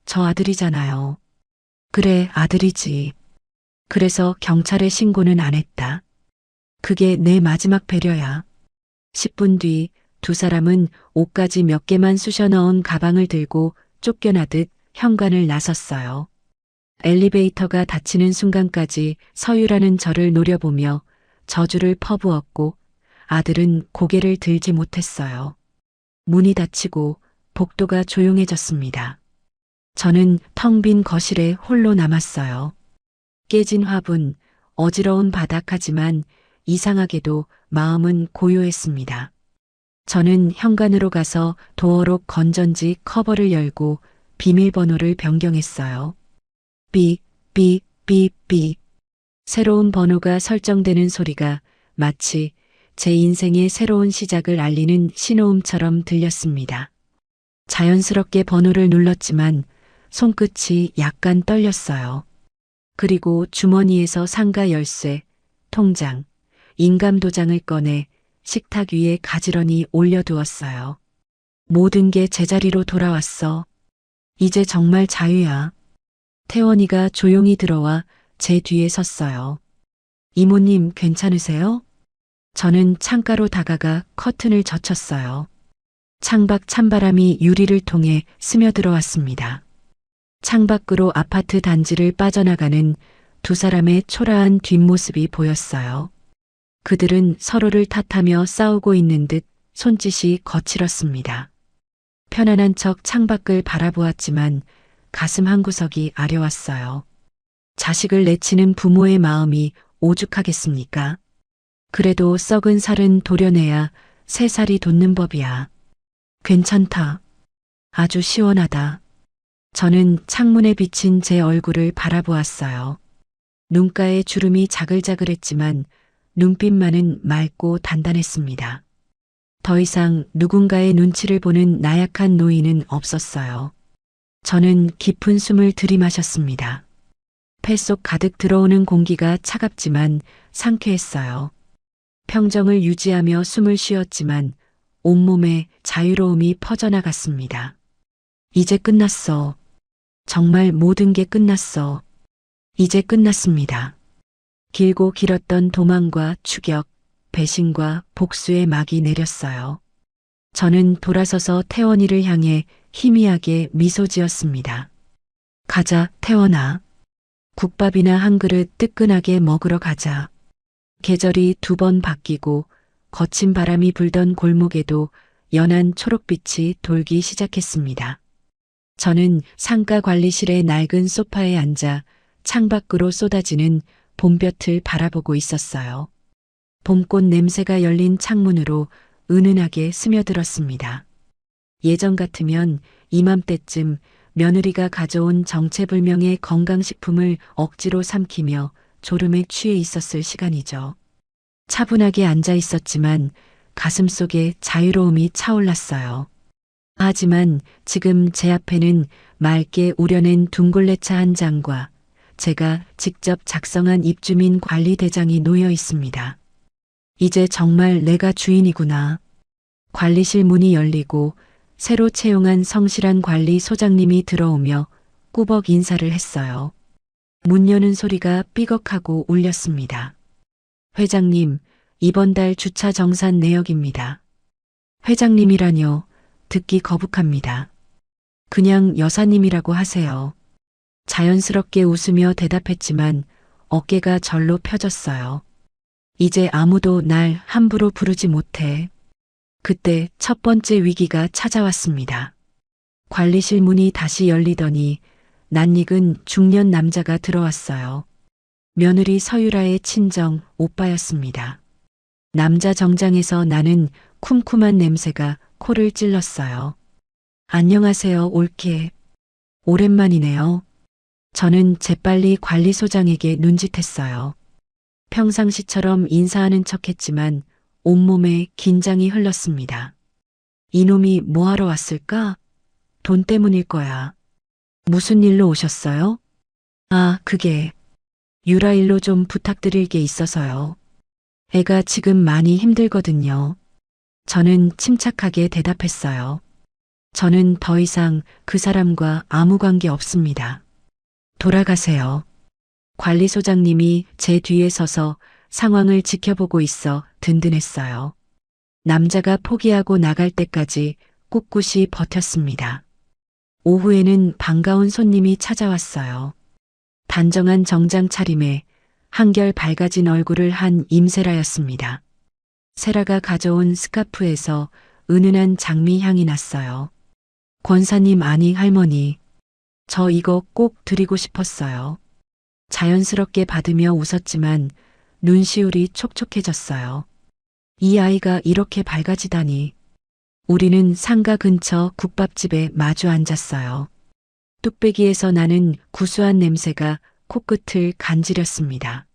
저 아들이잖아요. 그래, 아들이지. 그래서 경찰에 신고는 안 했다. 그게 내 마지막 배려야. 10분 뒤 두 사람은 옷까지 몇 개만 쑤셔 넣은 가방을 들고 쫓겨나듯 현관을 나섰어요. 엘리베이터가 닫히는 순간까지 서유라는 저를 노려보며 저주를 퍼부었고 아들은 고개를 들지 못했어요. 문이 닫히고 복도가 조용해졌습니다. 저는 텅 빈 거실에 홀로 남았어요. 깨진 화분, 어지러운 바닥 하지만 이상하게도 마음은 고요했습니다. 저는 현관으로 가서 도어록 건전지 커버를 열고 비밀번호를 변경했어요. 삐, 삐, 삐, 삐. 새로운 번호가 설정되는 소리가 마치 제 인생의 새로운 시작을 알리는 신호음처럼 들렸습니다. 자연스럽게 번호를 눌렀지만 손끝이 약간 떨렸어요. 그리고 주머니에서 상가 열쇠, 통장, 인감도장을 꺼내 식탁 위에 가지런히 올려두었어요. 모든 게 제자리로 돌아왔어. 이제 정말 자유야. 태원이가 조용히 들어와 제 뒤에 섰어요. 이모님 괜찮으세요? 저는 창가로 다가가 커튼을 젖혔어요. 창밖 찬바람이 유리를 통해 스며들어왔습니다. 창밖으로 아파트 단지를 빠져나가는 두 사람의 초라한 뒷모습이 보였어요. 그들은 서로를 탓하며 싸우고 있는 듯 손짓이 거칠었습니다. 편안한 척 창밖을 바라보았지만 가슴 한구석이 아려왔어요. 자식을 내치는 부모의 마음이 오죽하겠습니까? 그래도 썩은 살은 도려내야 새 살이 돋는 법이야. 괜찮다. 아주 시원하다. 저는 창문에 비친 제 얼굴을 바라보았어요. 눈가에 주름이 자글자글했지만 눈빛만은 맑고 단단했습니다. 더 이상 누군가의 눈치를 보는 나약한 노인은 없었어요. 저는 깊은 숨을 들이마셨습니다. 폐 속 가득 들어오는 공기가 차갑지만 상쾌했어요. 평정을 유지하며 숨을 쉬었지만 온몸에 자유로움이 퍼져나갔습니다. 이제 끝났어. 정말 모든 게 끝났어. 이제 끝났습니다. 길고 길었던 도망과 추격, 배신과 복수의 막이 내렸어요. 저는 돌아서서 태원이를 향해 희미하게 미소 지었습니다. 가자, 태원아. 국밥이나 한 그릇 뜨끈하게 먹으러 가자. 계절이 2번 바뀌고 거친 바람이 불던 골목에도 연한 초록빛이 돌기 시작했습니다. 저는 상가 관리실의 낡은 소파에 앉아 창밖으로 쏟아지는 봄볕을 바라보고 있었어요. 봄꽃 냄새가 열린 창문으로 은은하게 스며들었습니다. 예전 같으면 이맘때쯤 며느리가 가져온 정체불명의 건강식품을 억지로 삼키며 졸음에 취해 있었을 시간이죠. 차분하게 앉아 있었지만 가슴속에 자유로움이 차올랐어요. 하지만 지금 제 앞에는 맑게 우려낸 둥글레차 한 장과 제가 직접 작성한 입주민 관리 대장이 놓여 있습니다. 이제 정말 내가 주인이구나. 관리실 문이 열리고 새로 채용한 성실한 관리 소장님이 들어오며 꾸벅 인사를 했어요. 문 여는 소리가 삐걱하고 울렸습니다. 회장님, 이번 달 주차 정산 내역입니다. 회장님이라뇨. 듣기 거북합니다. 그냥 여사님이라고 하세요. 자연스럽게 웃으며 대답했지만 어깨가 절로 펴졌어요. 이제 아무도 날 함부로 부르지 못해. 그때 첫 번째 위기가 찾아왔습니다. 관리실 문이 다시 열리더니 낯익은 중년 남자가 들어왔어요. 며느리 서유라의 친정 오빠였습니다. 남자 정장에서 나는 쿰쿰한 냄새가 코를 찔렀어요. 안녕하세요, 올케. 오랜만이네요. 저는 재빨리 관리소장에게 눈짓했어요. 평상시처럼 인사하는 척했지만 온몸에 긴장이 흘렀습니다. 이놈이 뭐하러 왔을까? 돈 때문일 거야. 무슨 일로 오셨어요? 아, 그게 유라 일로 좀 부탁드릴 게 있어서요. 애가 지금 많이 힘들거든요. 저는 침착하게 대답했어요. 저는 더 이상 그 사람과 아무 관계 없습니다. 돌아가세요. 관리소장님이 제 뒤에 서서 상황을 지켜보고 있어 든든했어요. 남자가 포기하고 나갈 때까지 꿋꿋이 버텼습니다. 오후에는 반가운 손님이 찾아왔어요. 단정한 정장 차림에 한결 밝아진 얼굴을 한 임세라였습니다. 세라가 가져온 스카프에서 은은한 장미 향이 났어요. 권사님 아니 할머니, 저 이거 꼭 드리고 싶었어요. 자연스럽게 받으며 웃었지만 눈시울이 촉촉해졌어요. 이 아이가 이렇게 밝아지다니. 우리는 상가 근처 국밥집에 마주 앉았어요. 뚝배기에서 나는 구수한 냄새가 코끝을 간지렸습니다.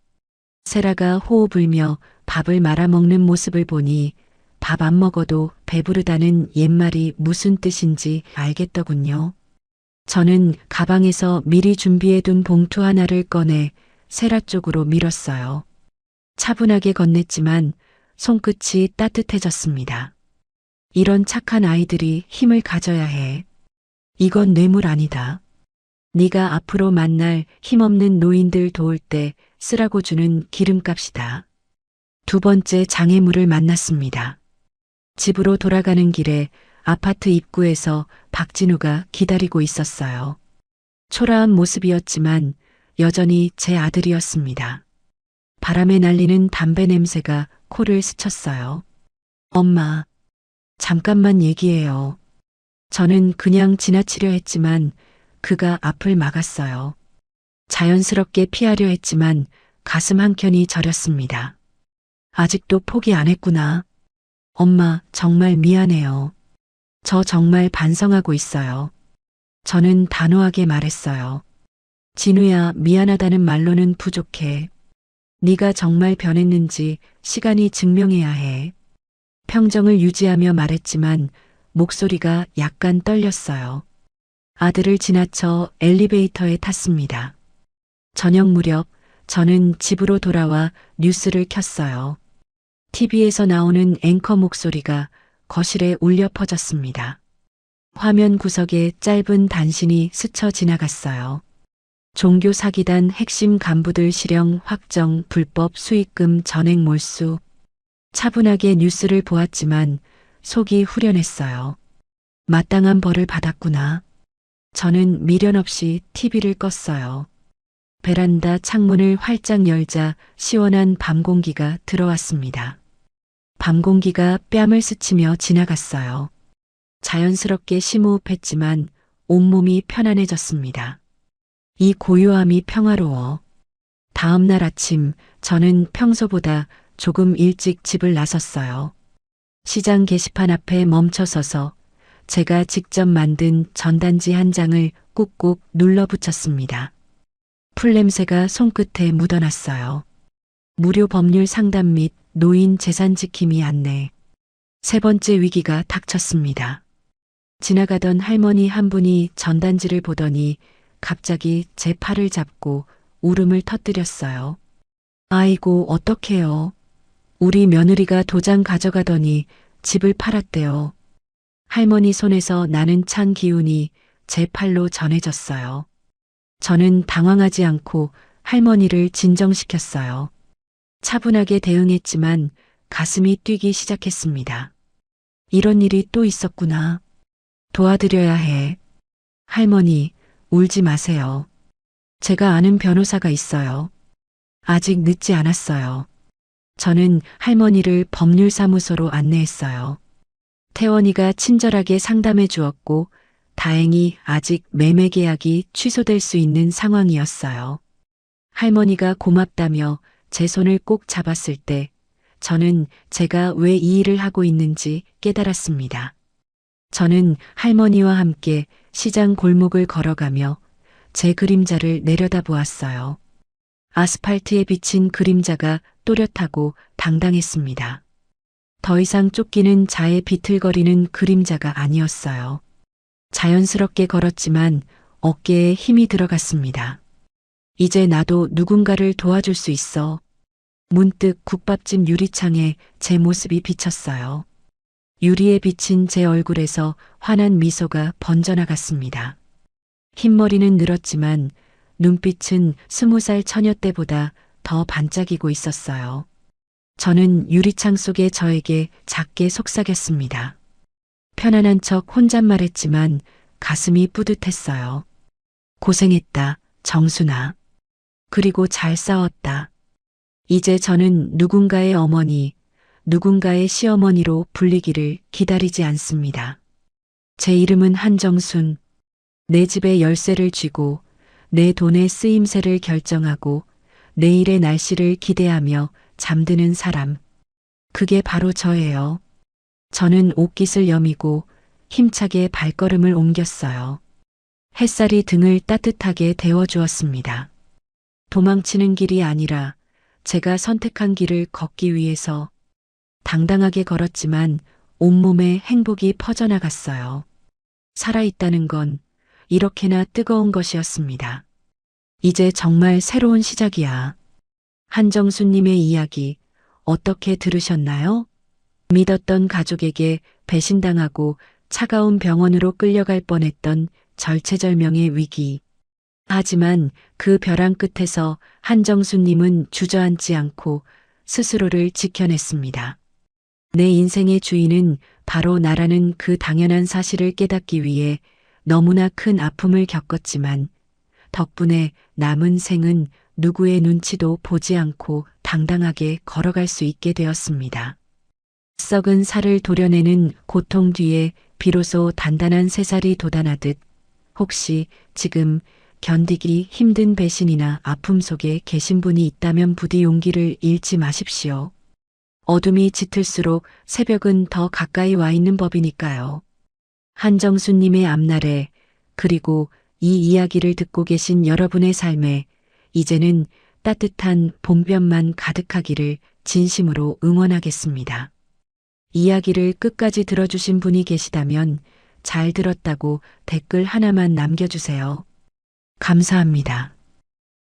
세라가 호호 불며 밥을 말아먹는 모습을 보니 밥 안 먹어도 배부르다는 옛말이 무슨 뜻인지 알겠더군요. 저는 가방에서 미리 준비해둔 봉투 하나를 꺼내 세라 쪽으로 밀었어요. 차분하게 건넸지만 손끝이 따뜻해졌습니다. 이런 착한 아이들이 힘을 가져야 해. 이건 뇌물 아니다. 네가 앞으로 만날 힘없는 노인들 도울 때 쓰라고 주는 기름값이다. 두 번째 장애물을 만났습니다. 집으로 돌아가는 길에 아파트 입구에서 박진우가 기다리고 있었어요. 초라한 모습이었지만 여전히 제 아들이었습니다. 바람에 날리는 담배 냄새가 코를 스쳤어요. 엄마, 잠깐만 얘기해요. 저는 그냥 지나치려 했지만 그가 앞을 막았어요. 자연스럽게 피하려 했지만 가슴 한켠이 저렸습니다. 아직도 포기 안 했구나. 엄마, 정말 미안해요. 저 정말 반성하고 있어요. 저는 단호하게 말했어요. 진우야, 미안하다는 말로는 부족해. 네가 정말 변했는지 시간이 증명해야 해. 평정을 유지하며 말했지만 목소리가 약간 떨렸어요. 아들을 지나쳐 엘리베이터에 탔습니다. 저녁 무렵 저는 집으로 돌아와 뉴스를 켰어요. TV에서 나오는 앵커 목소리가 거실에 울려 퍼졌습니다. 화면 구석에 짧은 단신이 스쳐 지나갔어요. 종교 사기단 핵심 간부들 실형 확정 불법 수익금 전액 몰수. 차분하게 뉴스를 보았지만 속이 후련했어요. 마땅한 벌을 받았구나. 저는 미련 없이 TV를 껐어요. 베란다 창문을 활짝 열자 시원한 밤 공기가 들어왔습니다. 밤 공기가 뺨을 스치며 지나갔어요. 자연스럽게 심호흡했지만 온몸이 편안해졌습니다. 이 고요함이 평화로워. 다음 날 아침 저는 평소보다 조금 일찍 집을 나섰어요. 시장 게시판 앞에 멈춰서서 제가 직접 만든 전단지 한 장을 꾹꾹 눌러 붙였습니다. 풀냄새가 손끝에 묻어났어요. 무료 법률 상담 및 노인 재산 지킴이 안내. 세 번째 위기가 닥쳤습니다. 지나가던 할머니 한 분이 전단지를 보더니 갑자기 제 팔을 잡고 울음을 터뜨렸어요. 아이고, 어떡해요. 우리 며느리가 도장 가져가더니 집을 팔았대요. 할머니 손에서 나는 찬 기운이 제 팔로 전해졌어요. 저는 당황하지 않고 할머니를 진정시켰어요. 차분하게 대응했지만 가슴이 뛰기 시작했습니다. 이런 일이 또 있었구나. 도와드려야 해. 할머니, 울지 마세요. 제가 아는 변호사가 있어요. 아직 늦지 않았어요. 저는 할머니를 법률사무소로 안내했어요. 태원이가 친절하게 상담해 주었고 다행히 아직 매매 계약이 취소될 수 있는 상황이었어요. 할머니가 고맙다며 제 손을 꼭 잡았을 때 저는 제가 왜 이 일을 하고 있는지 깨달았습니다. 저는 할머니와 함께 시장 골목을 걸어가며 제 그림자를 내려다보았어요. 아스팔트에 비친 그림자가 또렷하고 당당했습니다. 더 이상 쫓기는 자의 비틀거리는 그림자가 아니었어요. 자연스럽게 걸었지만 어깨에 힘이 들어갔습니다. 이제 나도 누군가를 도와줄 수 있어. 문득 국밥집 유리창에 제 모습이 비쳤어요. 유리에 비친 제 얼굴에서 환한 미소가 번져나갔습니다. 흰머리는 늘었지만 눈빛은 20살 처녀 때보다 더 반짝이고 있었어요. 저는 유리창 속의 저에게 작게 속삭였습니다. 편안한 척 혼잣말했지만 가슴이 뿌듯했어요. 고생했다, 정순아. 그리고 잘 싸웠다. 이제 저는 누군가의 어머니, 누군가의 시어머니로 불리기를 기다리지 않습니다. 제 이름은 한정순. 내 집의 열쇠를 쥐고 내 돈의 쓰임새를 결정하고 내일의 날씨를 기대하며 잠드는 사람. 그게 바로 저예요. 저는 옷깃을 여미고 힘차게 발걸음을 옮겼어요. 햇살이 등을 따뜻하게 데워주었습니다. 도망치는 길이 아니라 제가 선택한 길을 걷기 위해서 당당하게 걸었지만 온몸에 행복이 퍼져나갔어요. 살아있다는 건 이렇게나 뜨거운 것이었습니다. 이제 정말 새로운 시작이야. 한정수님의 이야기 어떻게 들으셨나요? 믿었던 가족에게 배신당하고 차가운 병원으로 끌려갈 뻔했던 절체절명의 위기. 하지만 그 벼랑 끝에서 한정수님은 주저앉지 않고 스스로를 지켜냈습니다. 내 인생의 주인은 바로 나라는 그 당연한 사실을 깨닫기 위해 너무나 큰 아픔을 겪었지만 덕분에 남은 생은 누구의 눈치도 보지 않고 당당하게 걸어갈 수 있게 되었습니다. 썩은 살을 도려내는 고통 뒤에 비로소 단단한 새살이 돋아나듯 혹시 지금 견디기 힘든 배신이나 아픔 속에 계신 분이 있다면 부디 용기를 잃지 마십시오. 어둠이 짙을수록 새벽은 더 가까이 와 있는 법이니까요. 한정수님의 앞날에 그리고 이 이야기를 듣고 계신 여러분의 삶에 이제는 따뜻한 봄볕만 가득하기를 진심으로 응원하겠습니다. 이야기를 끝까지 들어주신 분이 계시다면 잘 들었다고 댓글 하나만 남겨주세요. 감사합니다.